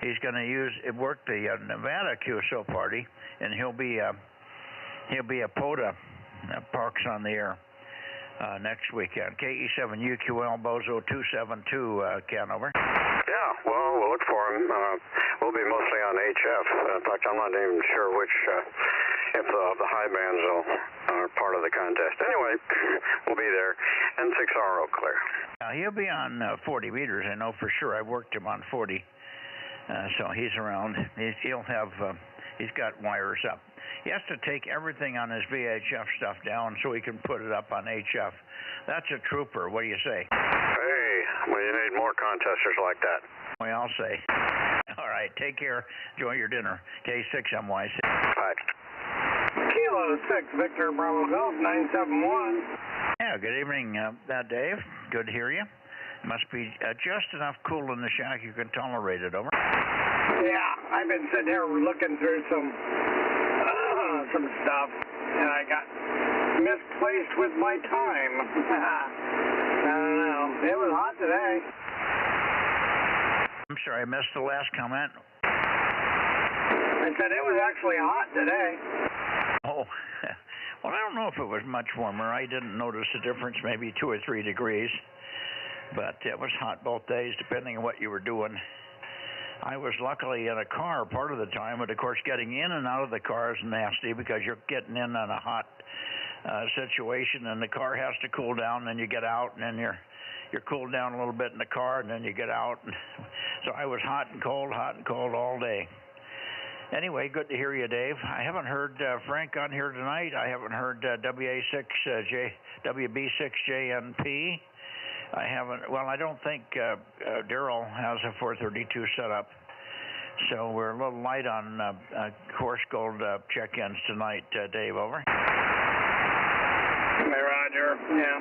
he's going to work the Nevada QSO Party, and he'll be a POTA Parks on the Air next weekend. KE7UQL Bozo 272, Ken, over. Yeah, well, we'll look for him. We'll be mostly on HF. In fact, I'm not even sure which, if the high bands are part of the contest. Anyway, we'll be there. N6RO clear. He'll be on 40 meters, I know for sure. I worked him on 40, so he's around. He's got wires up. He has to take everything on his VHF stuff down so he can put it up on HF. That's a trooper. What do you say? Hey, well, you need more contesters like that. Well, I'll say. All right, take care. Enjoy your dinner. K6MYC. Bye. Kilo 6, Victor Bravo Golf 971. Yeah, good evening, Dave. Good to hear you. Must be just enough cool in the shack you can tolerate it, over. Yeah, I've been sitting here looking through some stuff, and I got misplaced with my time. I don't know. It was hot today. I'm sorry, I missed the last comment. I said it was actually hot today. Oh, well, I don't know if it was much warmer. I didn't notice a difference, maybe 2 or 3 degrees. But it was hot both days, depending on what you were doing. I was luckily in a car part of the time, but of course getting in and out of the car is nasty because you're getting in on a hot situation, and the car has to cool down, and then you get out, and then you're cooled down a little bit in the car, and then you get out. So I was hot and cold all day. Anyway, good to hear you, Dave. I haven't heard Frank on here tonight. I haven't heard WB6JNP. I haven't. Well, I don't think Daryl has a 432 set up, so we're a little light on course gold check-ins tonight. Dave, over. Hey, Roger. Yeah.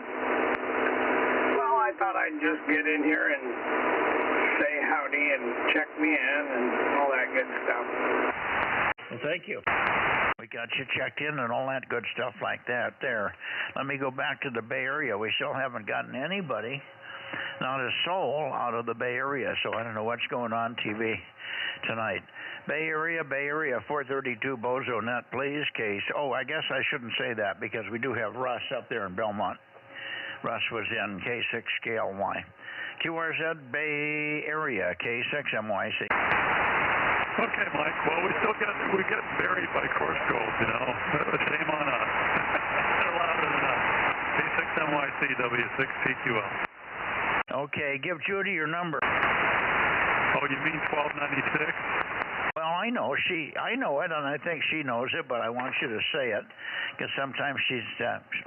Well, I thought I'd just get in here and say howdy and check me in and all that good stuff. Well, thank you. We got you checked in and all that good stuff like that there. Let me go back to the Bay Area. We still haven't gotten anybody, not a soul, out of the Bay Area, so I don't know what's going on TV tonight. Bay Area, 432 Bozo Net, please, case. Oh, I guess I shouldn't say that because we do have Russ up there in Belmont. Russ was in K6 scale Y. QRZ Bay Area, K6MYC. Okay, Mike. Well, we got buried by course gold, you know. Shame on us. They're louder than us. K6NYC W6PQL. Okay, give Judy your number. Oh, you mean 1296? Well, I know it, and I think she knows it, but I want you to say it, because sometimes she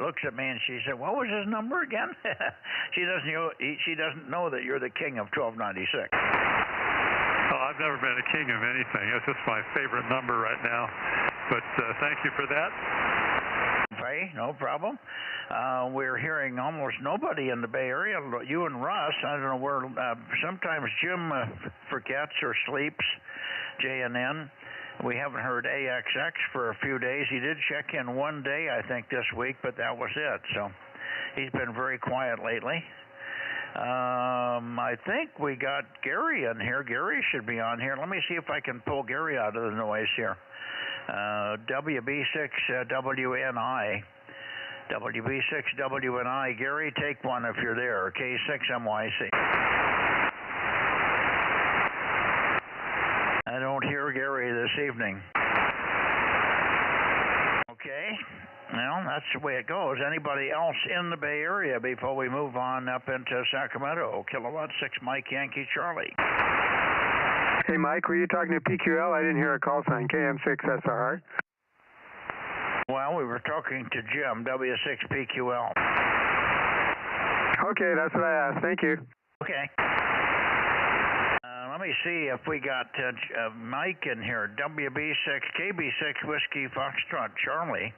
looks at me and she said, "What was his number again?" She doesn't know that you're the king of 1296. Oh, I've never been a king of anything. It's just my favorite number right now. But thank you for that. Okay, no problem. We're hearing almost nobody in the Bay Area. You and Russ, I don't know where. Sometimes Jim forgets or sleeps. JNN. We haven't heard AXX for a few days. He did check in one day, I think, this week, but that was it. So he's been very quiet lately. I think we got Gary in here. Gary should be on here. Let me see if I can pull Gary out of the noise here. WB6WNI. WB6WNI. Gary, take one if you're there. K6MYC. I don't hear Gary this evening. Okay. Well, that's the way it goes. Anybody else in the Bay Area before we move on up into Sacramento? Kilowatt 6 Mike Yankee Charlie. Hey, Mike, were you talking to PQL? I didn't hear a call sign. KM6SR. Well, we were talking to Jim, W6PQL. Okay, that's what I asked. Thank you. Okay. Let me see if we got Mike in here. WB6, KB6 Whiskey Foxtrot Charlie,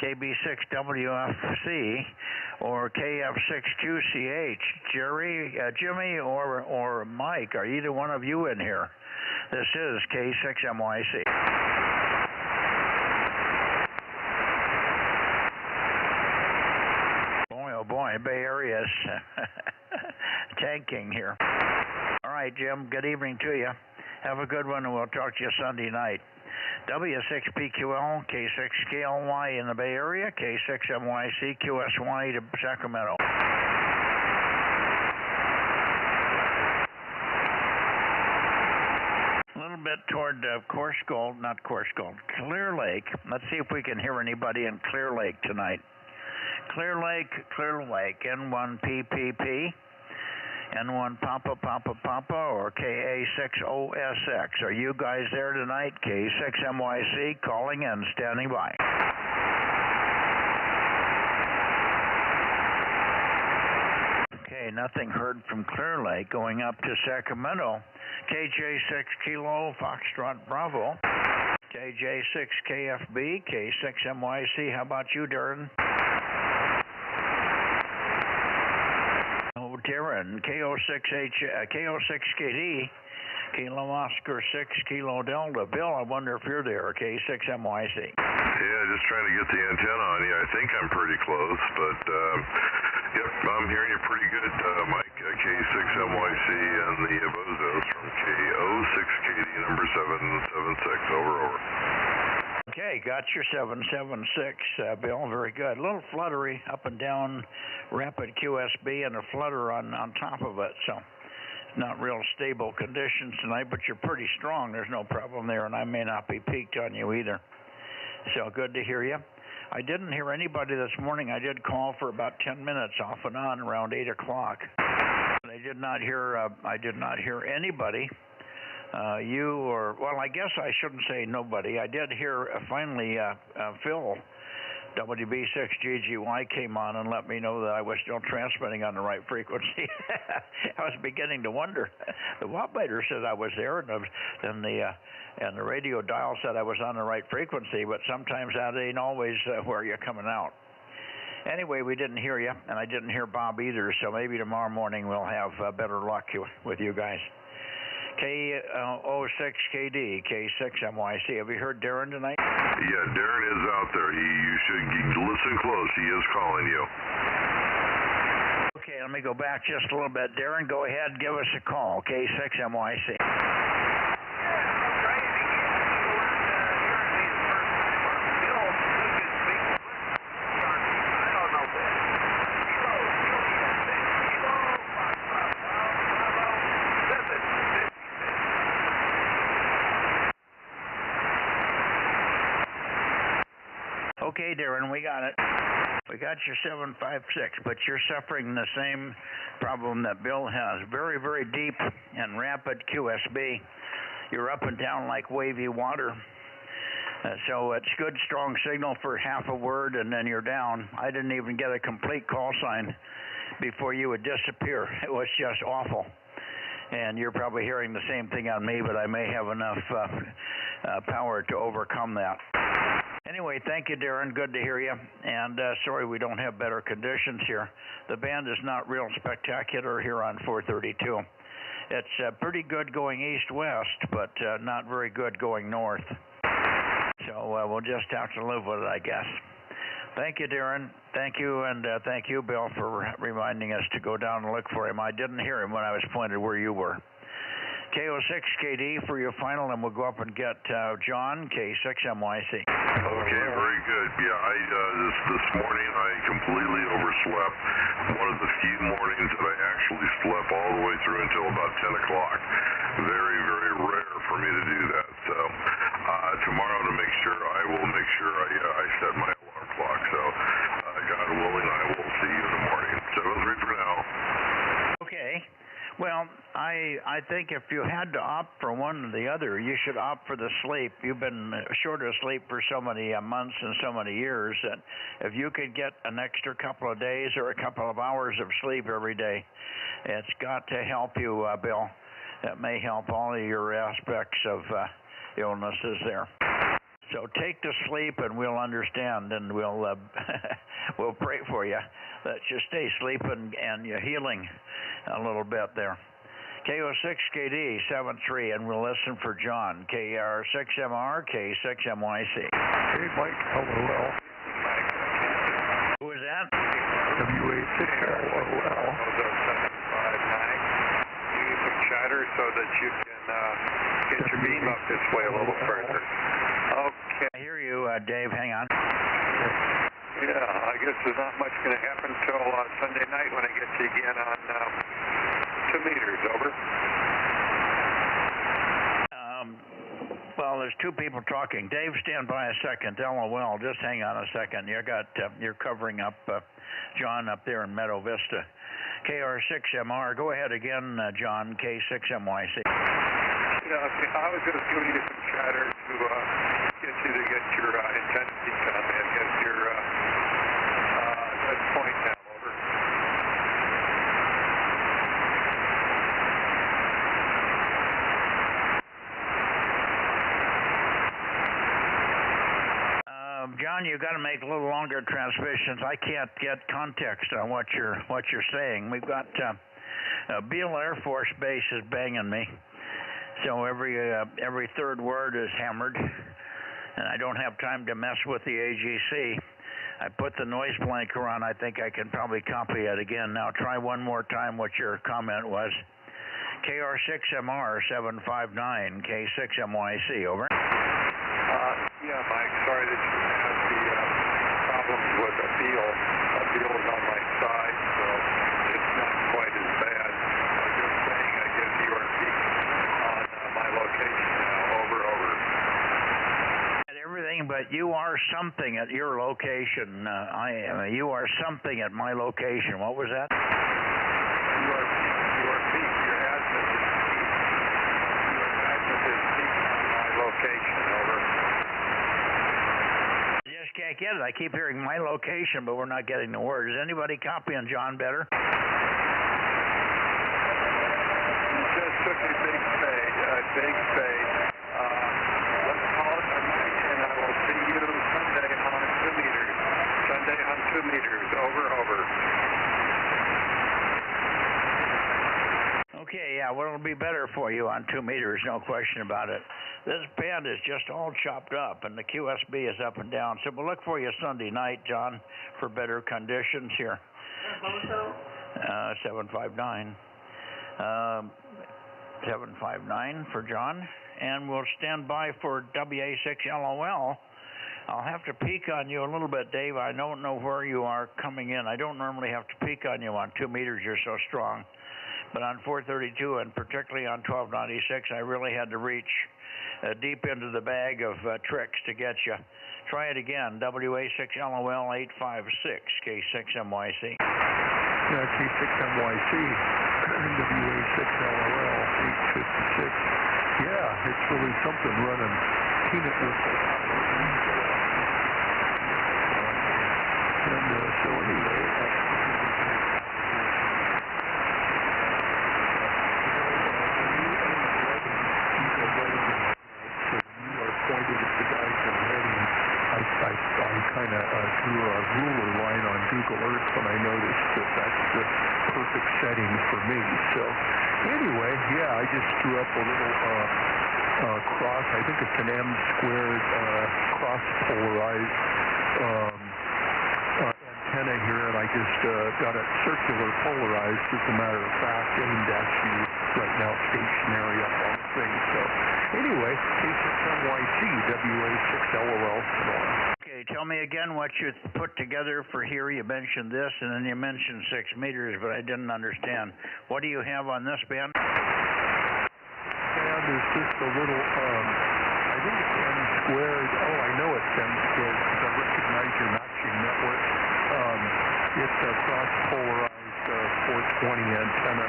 KB6 WFC, or KF6QCH. Jerry, Jimmy, or Mike, are either one of you in here? This is K6MYC. Boy, oh boy, Bay Area's tanking here. All right, Jim, good evening to you. Have a good one, and we'll talk to you Sunday night. W6PQL, K6KLY in the Bay Area, K6MYC, QSY to Sacramento. A little bit toward Clear Lake. Let's see if we can hear anybody in Clear Lake tonight. Clear Lake, N1PPP, N1 Papa, or KA6OSX. Are you guys there tonight? K6MYC, calling and standing by. Okay, nothing heard from Clear Lake. Going up to Sacramento, KJ6 Kilo Foxtrot Bravo, KJ6 KFB, K6MYC. How about you, Darren? Oh, Darren, KO6KD, Kilo Oscar 6 Kilo Delta. Bill, I wonder if you're there, K6MYC. Yeah, just trying to get the antenna on you. I think I'm pretty close, but yep, I'm hearing you pretty good, Mike. K6MYC and the Bozos from KO6KD number 776. Over. Okay, got your 776, Bill. Very good. A little fluttery up and down, rapid QSB, and a flutter on top of it. So not real stable conditions tonight, but you're pretty strong. There's no problem there, and I may not be peaked on you either. So good to hear you. I didn't hear anybody this morning. I did call for about 10 minutes off and on around 8 o'clock. I did not hear anybody. You or, well, I guess I shouldn't say nobody. I did hear finally Phil, WB6GGY, came on and let me know that I was still transmitting on the right frequency. I was beginning to wonder. The wattmeter said I was there, and the radio dial said I was on the right frequency, but sometimes that ain't always where you're coming out. Anyway, we didn't hear you, and I didn't hear Bob either, so maybe tomorrow morning we'll have better luck with you guys. K06KD, K6MYC. Have you heard Darren tonight? Yeah, Darren is out there. You should listen close. He is calling you. Okay, let me go back just a little bit. Darren, go ahead, give us a call. K6MYC. Okay, Darren, we got it. We got your 756, but you're suffering the same problem that Bill has. Very, very deep and rapid QSB. You're up and down like wavy water. So it's good, strong signal for half a word, and then you're down. I didn't even get a complete call sign before you would disappear. It was just awful. And you're probably hearing the same thing on me, but I may have enough power to overcome that. Anyway, thank you, Darren. Good to hear you. And sorry we don't have better conditions here. The band is not real spectacular here on 432. It's pretty good going east-west, but not very good going north. So we'll just have to live with it, I guess. Thank you, Darren. Thank you, and thank you, Bill, for reminding us to go down and look for him. I didn't hear him when I was pointed where you were. KO6KD for your final, and we'll go up and get John, K6MYC. Okay, very good. Yeah, this morning I completely overslept. One of the few mornings that I actually slept all the way through until about 10 o'clock. Very, very rare for me to do that. So tomorrow, to make sure, I will make sure I set my alarm clock. So God willing, I will see you in the morning. 7-3 for now. Okay. Well, I think if you had to opt for one or the other, you should opt for the sleep. You've been short of sleep for so many months and so many years that if you could get an extra couple of days or a couple of hours of sleep every day, it's got to help you, Bill. that may help all of your aspects of illnesses there. So take to sleep, and we'll understand, and we'll we'll pray for you that you stay sleeping and you're healing a little bit there. KO6KD 73, and we'll listen for John. KR6MR, K6MYC. Hey, Mike, LOL. Who is that? WA6LOL. You use some chatter so that you can get your beam up this way a little further. Okay. I hear you, Dave. Hang on. Yeah, I guess there's not much going to happen till Sunday night when I get you again on 2 meters, over. Well, there's two people talking. Dave, stand by a second. LOL, just hang on a second. You're covering up John up there in Meadow Vista. KR6MR, go ahead again, John, K6MYC. Yeah, I was just giving you some chatter to get you to get your intensity done and get your set point now, over. John, you've got to make a little longer transmissions. I can't get context on what you're saying. We've got Beale Air Force Base is banging me, so every third word is hammered, and I don't have time to mess with the AGC. I put the noise blanker on. I think I can probably copy it again. Now try one more time what your comment was. KR6MR 759, K6MYC, over. Yeah, Mike, sorry that you had the problems with the Beale. Beale's on my side, so it's not quite as bad. I'm just saying I guess you are peak on my location now, over. At everything, but you are something at your location. You are something at my location. What was that? You are peak. Your azimuth is peak. Your azimuth is peak on my location, over. Just can't get it. I keep hearing my location, but we're not getting the word. Is anybody copying John better? You just took a big fade. Let's call it a night, and I will see you Sunday on 2 meters. Sunday on 2 meters. Over. Okay, yeah, well, it'll be better for you on 2 meters, no question about it. This band is just all chopped up, and the QSB is up and down. So we'll look for you Sunday night, John, for better conditions here. 759. 759 for John. And we'll stand by for WA6LOL. I'll have to peek on you a little bit, Dave. I don't know where you are coming in. I don't normally have to peek on you on 2 meters. You're so strong. But on 432 and particularly on 1296, I really had to reach deep into the bag of tricks to get you. Try it again. WA6LOL 856, K6MYC. Yeah, K6MYC, WA6LOL 856. Yeah, it's really something running peanut whistle. And so anyway, pointed at the guys that are heading. I kind of drew a ruler line on Google Earth when I noticed that that's the perfect setting for me. So anyway, yeah, I just drew up a little cross. I think it's an M squared cross polarized antenna here, and I just got it circular polarized, as a matter of fact, aimed at you right now, stationary up on the thing. So anyway, K6MYC, WA6LOL. Okay, tell me again what you put together for here. You mentioned this, and then you mentioned 6 meters, but I didn't understand. What do you have on this band? And there's just a little, I think it's M squared. Oh, I know it's M squared because I recognize your matching network. It's a cross-polarized 420 antenna.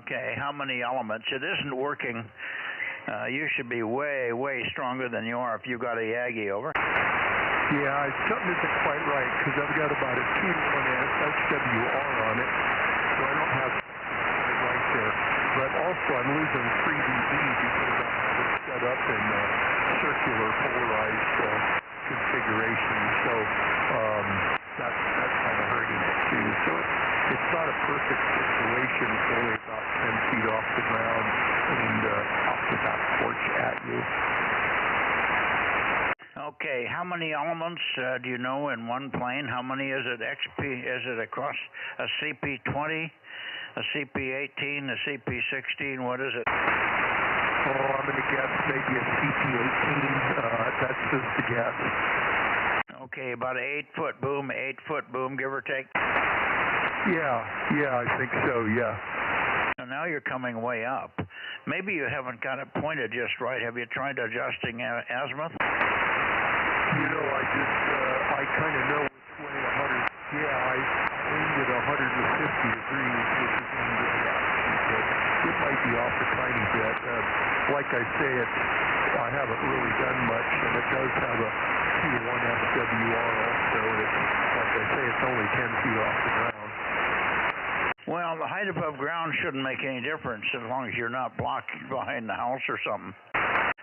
Okay, how many elements? It isn't working. You should be way, way stronger than you are if you got a Yagi, over. Yeah, something isn't quite right because I've got about a 2 to 1 SWR on it, so I don't have but also I'm losing 3 dB because I have it set up in circular polarized configuration. So that's kind of hurting it too. So it's not a perfect situation. It's only about 10 feet off the ground and off the back porch at you. Okay, how many elements do you know in one plane? How many is it is it across a CP20, a CP18, a CP16? What is it? Oh, I'm going to guess maybe a CP18. That's just a guess. Okay, about an 8-foot boom, give or take? Yeah, I think so, yeah. So now you're coming way up. Maybe you haven't got it pointed just right. Have you tried adjusting azimuth? You know, I kind of know which way 100, I aimed at 150 degrees, which is aimed at the altitude, but it might be off a tiny bit. Like I say, I haven't really done much, and it does have a 2-to-1 SWR also. Like I say, it's only 10 feet off the ground. Well, the height above ground shouldn't make any difference as long as you're not blocked behind the house or something.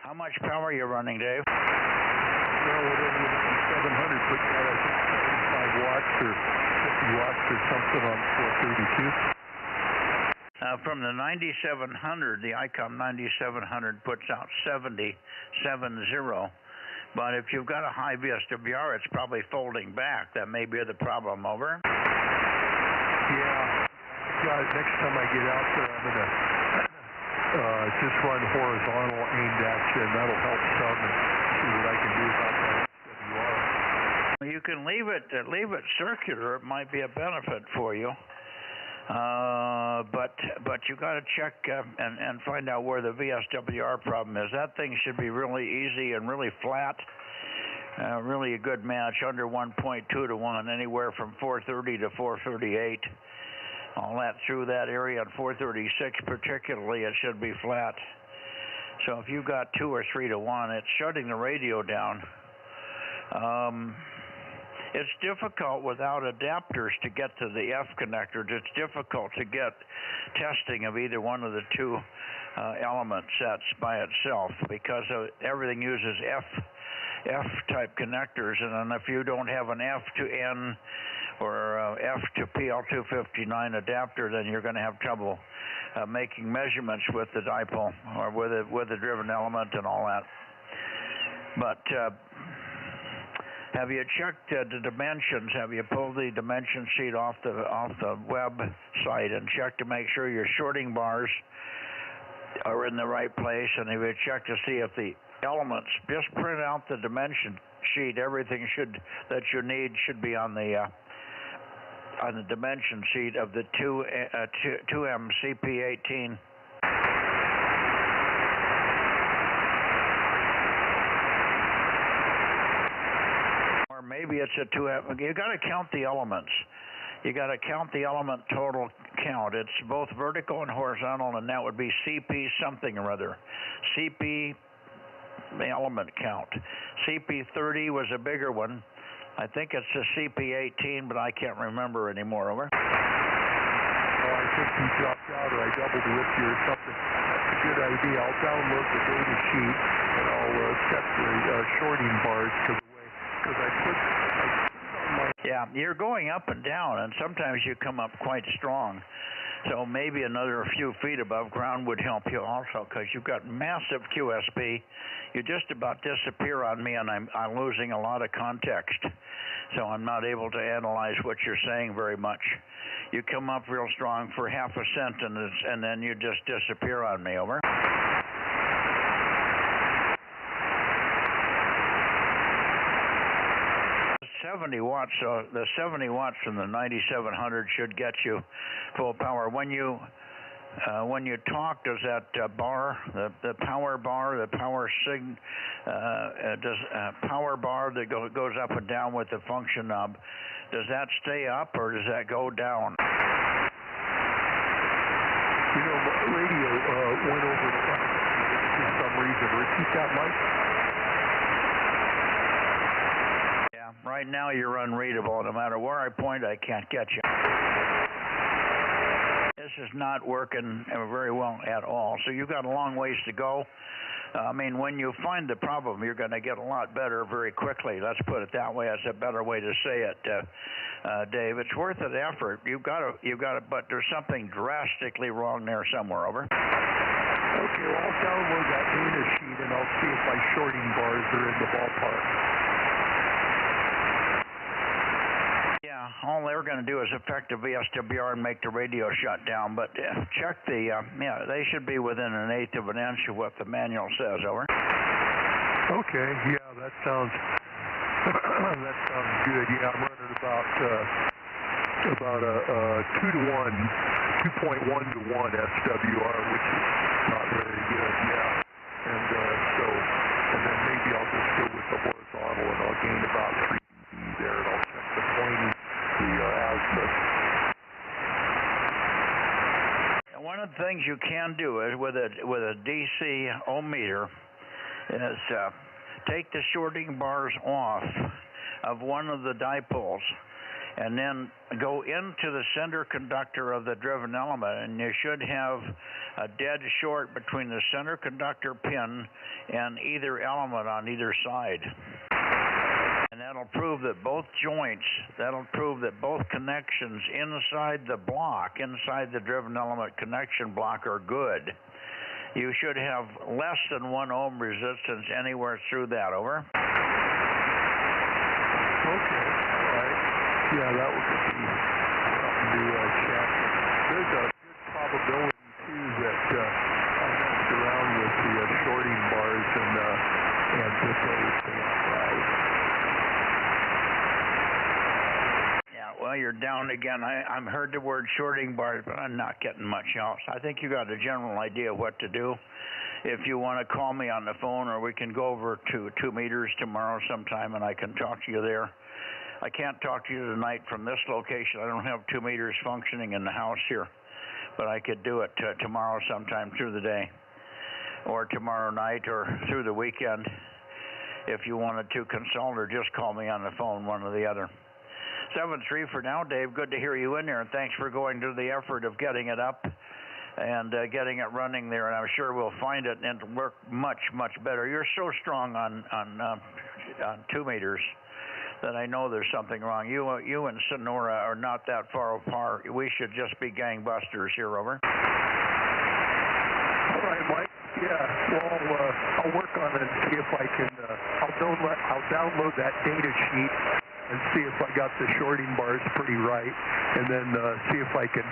How much power are you running, Dave? Well, whatever the 700 puts out, I think 75 watts or 50 watts or something on 432. From the 9700, the ICOM 9700 puts out 70. But if you've got a high VSWR, it's probably folding back. That may be the problem. Over. Yeah. Next time I get out there, I'm going to just run horizontal aimed at you, and that'll help some and see what I can do about that SWR. You can leave it circular. It might be a benefit for you. But you got to check and find out where the VSWR problem is. That thing should be really easy and really flat. Really a good match, under 1.2 to 1, anywhere from 430 to 438. All that through that area on 436 particularly, it should be flat. So if you've got 2 or 3 to 1, it's shutting the radio down. It's difficult without adapters to get to the F connectors. It's difficult to get testing of either one of the two element sets by itself because everything uses F-type connectors, and then if you don't have an F to N or F to PL259 adapter, then you're going to have trouble making measurements with the dipole or with the driven element and all that. But have you checked the dimensions? Have you pulled the dimension sheet off the website and checked to make sure your shorting bars are in the right place? And have you checked to see if the elements, just print out the dimension sheet. Everything that you need should be on the dimension sheet of the 2M CP18. Or maybe it's a 2M. You got to count the elements. You got to count the element total count. It's both vertical and horizontal, and that would be CP something or other. CP element count. CP30 was a bigger one. I think it's a CP18, but I can't remember anymore. Over. Oh, I think you dropped out, or I doubled with you or something. That's a good idea. I'll download the data sheet, and I'll set the shorting bars to the way, because I put on my... Yeah, you're going up and down, and sometimes you come up quite strong. So maybe another few feet above ground would help you also, because you've got massive QSP. You just about disappear on me, and I'm losing a lot of context. So I'm not able to analyze what you're saying very much. You come up real strong for half a sentence, and then you just disappear on me. Over. 70 watts, so the 70 watts from the 9700 should get you full power. When you talk, does that bar, the power bar, the power power bar that goes up and down with the function knob, does that stay up or does that go down? You know, radio went over for some reason. Repeat that, Mike. Right now you're unreadable. No matter where I point, I can't get you. this is not working very well at all. So you've got a long ways to go. I mean, when you find the problem, you're going to get a lot better very quickly. Let's put it that way. That's a better way to say it, Dave. It's worth an effort. You've got to, but there's something drastically wrong there somewhere. Over. Okay, well, I'll download that data sheet and I'll see if my shorting bars are in the ballpark. Yeah, all they're going to do is affect the VSWR and make the radio shut down. But check the, they should be within 1/8 of an inch of what the manual says. Over. Okay, yeah, that sounds good. Yeah, I'm running about a 2-to-1, 2.1 to 1 SWR, which is not very good. Yeah, and then maybe I'll just go with the horizontal and I'll gain about 3 dB there, and I'll check the pointing. One of the things you can do is with a DC ohm meter is take the shorting bars off of one of the dipoles and then go into the center conductor of the driven element, and you should have a dead short between the center conductor pin and either element on either side. And that'll prove that both connections inside the block, inside the driven element connection block, are good. You should have less than 1 ohm resistance anywhere through that. Over. Okay, all right. Yeah, that would be something to check. There's a good probability, too, that I messed around with the shorting bars and that they failed right. Well, you're down again. I've heard the word shorting bars, but I'm not getting much else. I think you got a general idea what to do. If you want to call me on the phone, or we can go over to 2 meters tomorrow sometime, and I can talk to you there. I can't talk to you tonight from this location. I don't have 2 meters functioning in the house here, but I could do it tomorrow sometime through the day, or tomorrow night, or through the weekend. If you wanted to consult, or just call me on the phone, one or the other. 7-3 for now, Dave. Good to hear you in there, and thanks for going to the effort of getting it up and getting it running there. And I'm sure we'll find it and it'll work much, much better. You're so strong on 2 meters that I know there's something wrong. You and Sonora are not that far apart. We should just be gangbusters here. Over. All right, Mike. Yeah. Well, I'll work on it and see if I can. I'll download that data sheet and see if I got the shorting bars pretty right, and then see if I can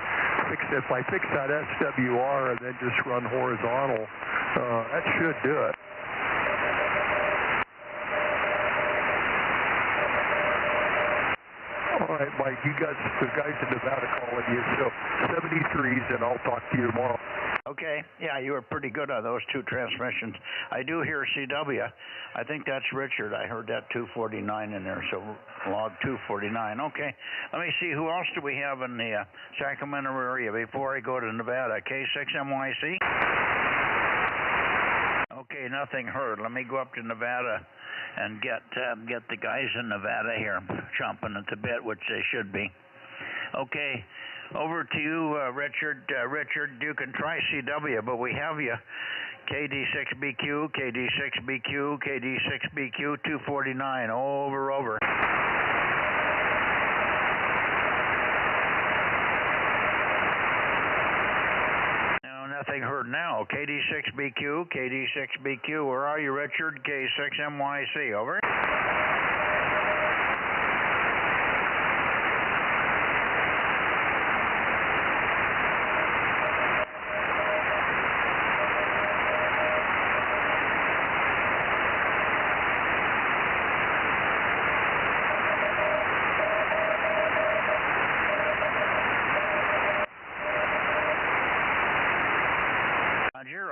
fix it. If I fix that SWR and then just run horizontal, that should do it. All right, Mike, the guys in Nevada calling you, so 73s, and I'll talk to you tomorrow. Okay. Yeah, you were pretty good on those 2 transmissions. I do hear CW. I think that's Richard. I heard that 249 in there, so log 249. Okay. Let me see, who else do we have in the Sacramento area before I go to Nevada? K6MYC? Okay, nothing heard. Let me go up to Nevada and get the guys in Nevada here chomping at the bit, which they should be. Okay. Over to you, Richard. Richard, you can try CW, but we have you. KD6BQ, KD6BQ, KD6BQ, 249. Over. No, nothing heard now. KD6BQ, KD6BQ. Where are you, Richard? K6MYC. Over.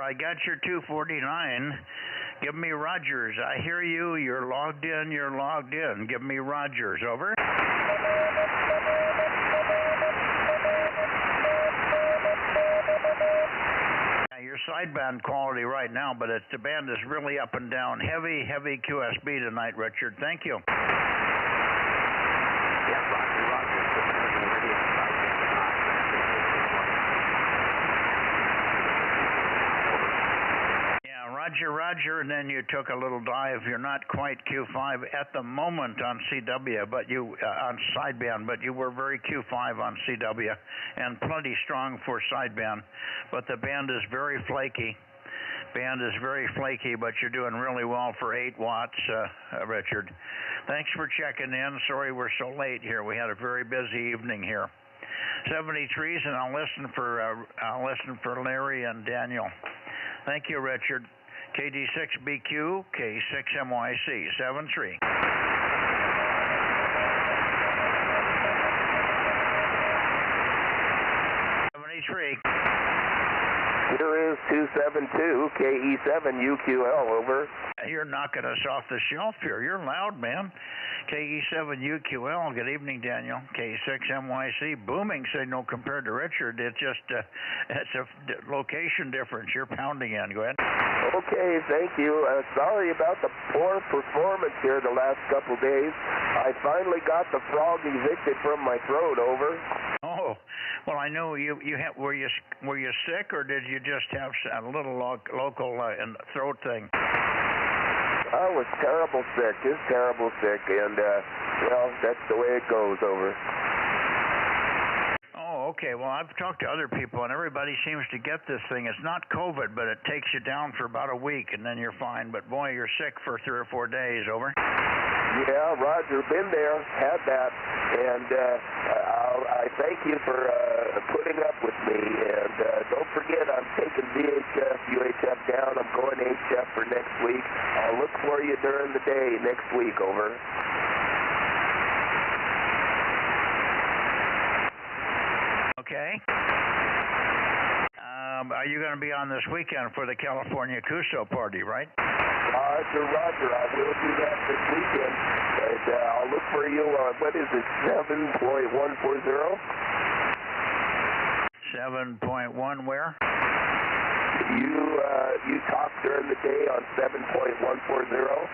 I got your 249. Give me Rogers. I hear you. You're logged in. Give me Rogers. Over. Your sideband quality right now, but the band is really up and down. Heavy QSB tonight, Richard. Thank you. Yeah, Roger. Roger, Roger, and then you took a little dive. You're not quite Q5 at the moment on CW, but you on sideband, but you were very Q5 on CW and plenty strong for sideband. But the band is very flaky. Band is very flaky, but you're doing really well for 8 watts, Richard. Thanks for checking in. Sorry we're so late here. We had a very busy evening here. 73s, and I'll listen for Larry and Daniel. Thank you, Richard. KD6BQ, K6MYC, 73. Here is 272, KE7UQL, over. You're knocking us off the shelf here. You're loud, man. KE7UQL, good evening, Daniel. K6MYC, booming signal compared to Richard. It's just, it's a location difference. You're pounding in. Go ahead. Okay, thank you. Sorry about the poor performance here the last couple days. I finally got the frog evicted from my throat, over. Oh, well, I know you were you sick, or did you just have a little local throat thing? I was terrible sick, just terrible sick, and well, that's the way it goes, over. Oh, okay. Well, I've talked to other people, and everybody seems to get this thing. It's not COVID, but it takes you down for about a week, and then you're fine. But boy, you're sick for 3 or 4 days, over. Yeah, Roger, been there, had that, and I thank you for putting up with me, and don't forget I'm taking VHF, UHF down, I'm going HF for next week. I'll look for you during the day next week, over. Okay. Are you going to be on this weekend for the California Cuso party, right? Roger, Roger, I will do that this weekend. And I'll look for you on, what is it, 7.140? 7.1 where? You talk during the day on 7.140?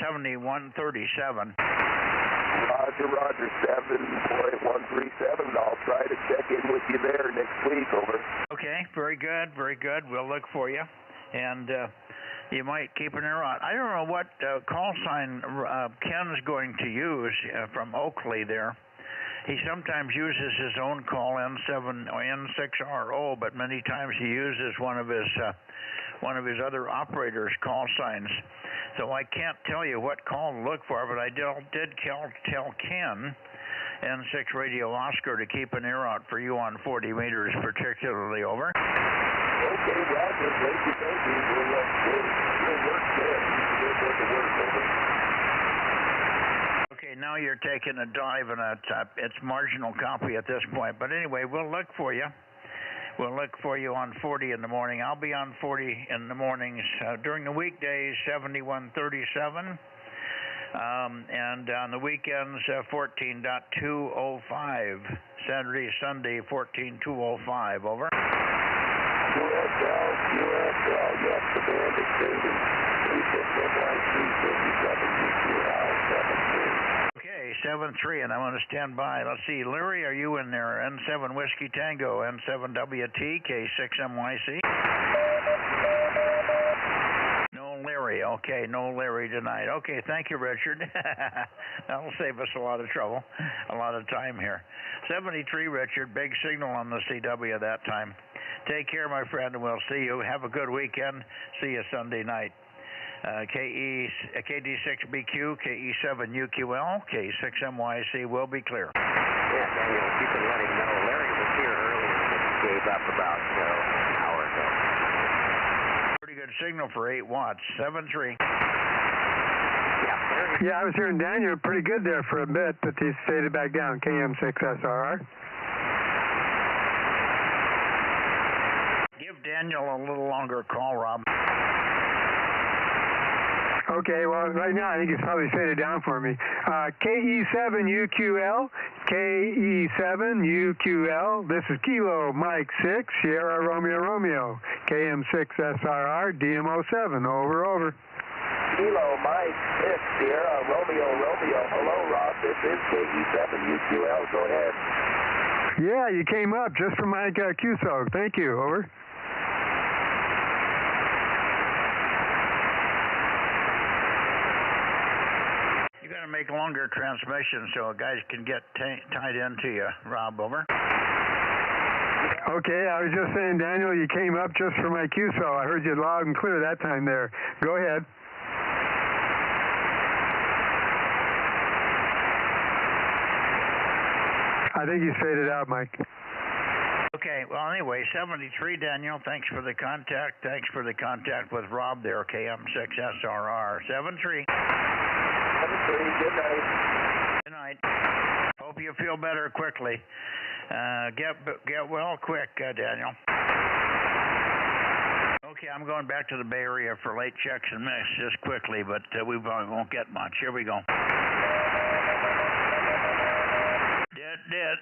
7137. Roger, Roger, 7.137. I'll try to check in with you there next week, over. Okay, very good, very good. We'll look for you. And you might keep an ear out. I don't know what call sign Ken's going to use from Oakley there. He sometimes uses his own call N6RO, but many times he uses one of his other operators' call signs. So I can't tell you what call to look for, but I did tell Ken, N6 Radio Oscar, to keep an ear out for you on 40 meters, particularly, over. Okay, Roger, thank you. We'll work good. We'll work the work, over. Okay, now you're taking a dive, and it's marginal copy at this point. But anyway, we'll look for you. We'll look for you on 40 in the morning. I'll be on 40 in the mornings. During the weekdays, 7137. And on the weekends, 14.205. Saturday, Sunday, 14.205. Over. QSL, yes, the band is stating. Okay, 7-3, and I want to stand by. Let's see, Larry, are you in there? N7 Whiskey Tango, N7WT, K6MYC. No Larry. Okay, no Larry tonight. Okay, thank you, Richard. That'll save us a lot of trouble, a lot of time here. 73, Richard, big signal on the CW that time. Take care, my friend, and we'll see you. Have a good weekend. See you Sunday night. KD6BQ, KE7UQL, K6MYC will be clear. Yeah, Daniel, if you can let him know, Larry was here earlier and gave up about an hour ago. Pretty good signal for 8 watts, 7-3. Yeah, I was hearing Daniel pretty good there for a bit, but he faded back down, KM6SRR. Give Daniel a little longer call, Rob. Okay, well, right now I think it's probably faded down for me. KE7UQL, KE7UQL. This is Kilo Mike 6, Sierra Romeo Romeo, KM6SRR, DMO7. Over. Kilo Mike 6, Sierra Romeo Romeo. Hello, Rob. This is KE7UQL. Go ahead. Yeah, you came up just from Mike QSO. Thank you. Over. make longer transmissions so guys can get tied into you, Rob. Over. Okay, I was just saying, Daniel, you came up just for my cue, so I heard you loud and clear that time there. Go ahead. I think you faded out, Mike. Okay, well, anyway, 73, Daniel, thanks for the contact. Thanks for the contact with Rob there, KM6SRR. 73. 73, good night. Good night. Hope you feel better quickly. Get well quick, Daniel. Okay, I'm going back to the Bay Area for late checks and mix just quickly, but we probably won't get much. Here we go. Dead.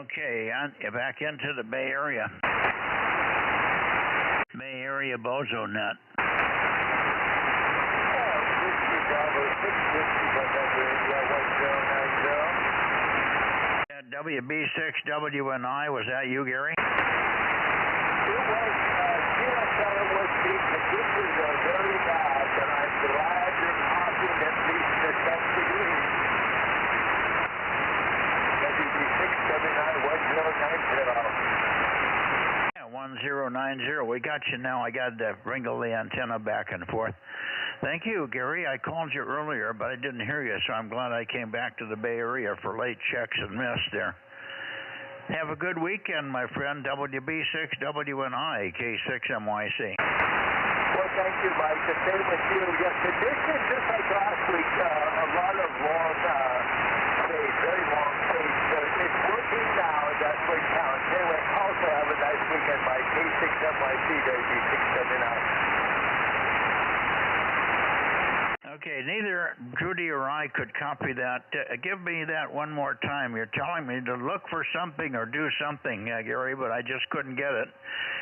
Okay, back into the Bay Area. Bay Area Bozo Net. WB6WNI, was that you, Gary? It was, the conditions are very bad, and I'm glad you're talking at least to some degree. Yeah, 1090. We got you now. I got to wrangle the antenna back and forth. Thank you, Gary. I called you earlier, but I didn't hear you, so I'm glad I came back to the Bay Area for late checks and missed there. Have a good weekend, my friend. WB6WNI, K6MYC. Well, thank you, Mike. The same with you. Yes, conditions, just like last week, a lot of long stays, very long stays. It's working now. That's what counts. Anyway, also have a nice weekend, Mike. K6MYC, WB679. Okay, neither Judy or I could copy that. Give me that one more time. You're telling me to look for something or do something, Gary, but I just couldn't get it.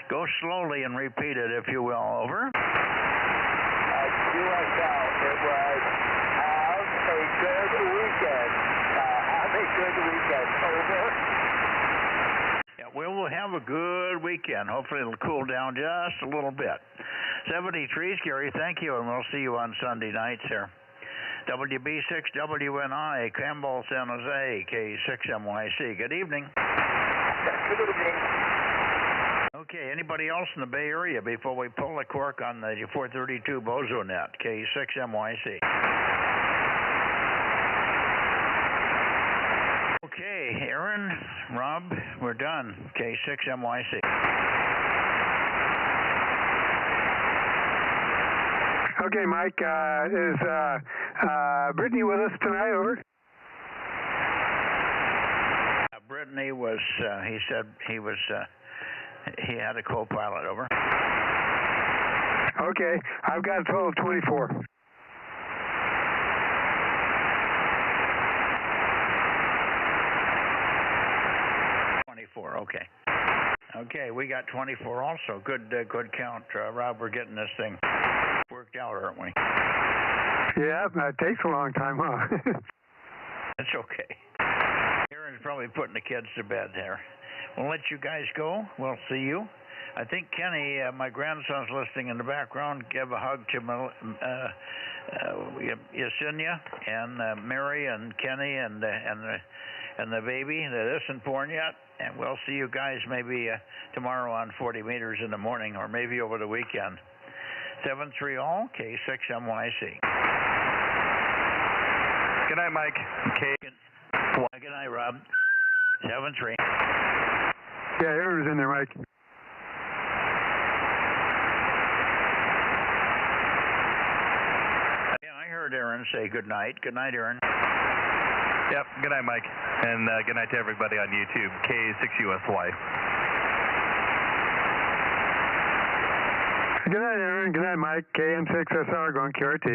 Go slowly and repeat it, if you will. Over. USL, it was have a good weekend. Have a good weekend. Over. Yeah, we will have a good weekend. Hopefully it'll cool down just a little bit. 73, Gary, thank you, and we'll see you on Sunday nights here. WB6WNI, Campbell, San Jose, K6MYC. Good evening. Good evening. Okay, anybody else in the Bay Area before we pull the cork on the 432 Bozo Net, K6MYC? Okay, Aaron, Rob, we're done. K6MYC. Okay, Mike, is Brittany with us tonight? Over. Brittany was, he said he was, he had a co-pilot. Over. Okay, I've got a total of 24. Okay. Okay, we got 24 also. Good count, Rob. We're getting this thing worked out, aren't we? Yeah, it takes a long time, huh? That's okay. Aaron's probably putting the kids to bed there. We'll let you guys go. We'll see you. I think Kenny, my grandson's listening in the background. Give a hug to Yesenia and Mary and Kenny and the baby that isn't born yet. And we'll see you guys maybe tomorrow on 40 meters in the morning, or maybe over the weekend. 73 all, K6MYC. Good night, Mike. Good night, Rob. 73. Yeah, Aaron's in there, Mike. Yeah, I heard Aaron say good night. Good night, Aaron. Yep, good night, Mike. And good night to everybody on YouTube, K6USY. Good night, Aaron. Good night, Mike. KM6SR going QRT.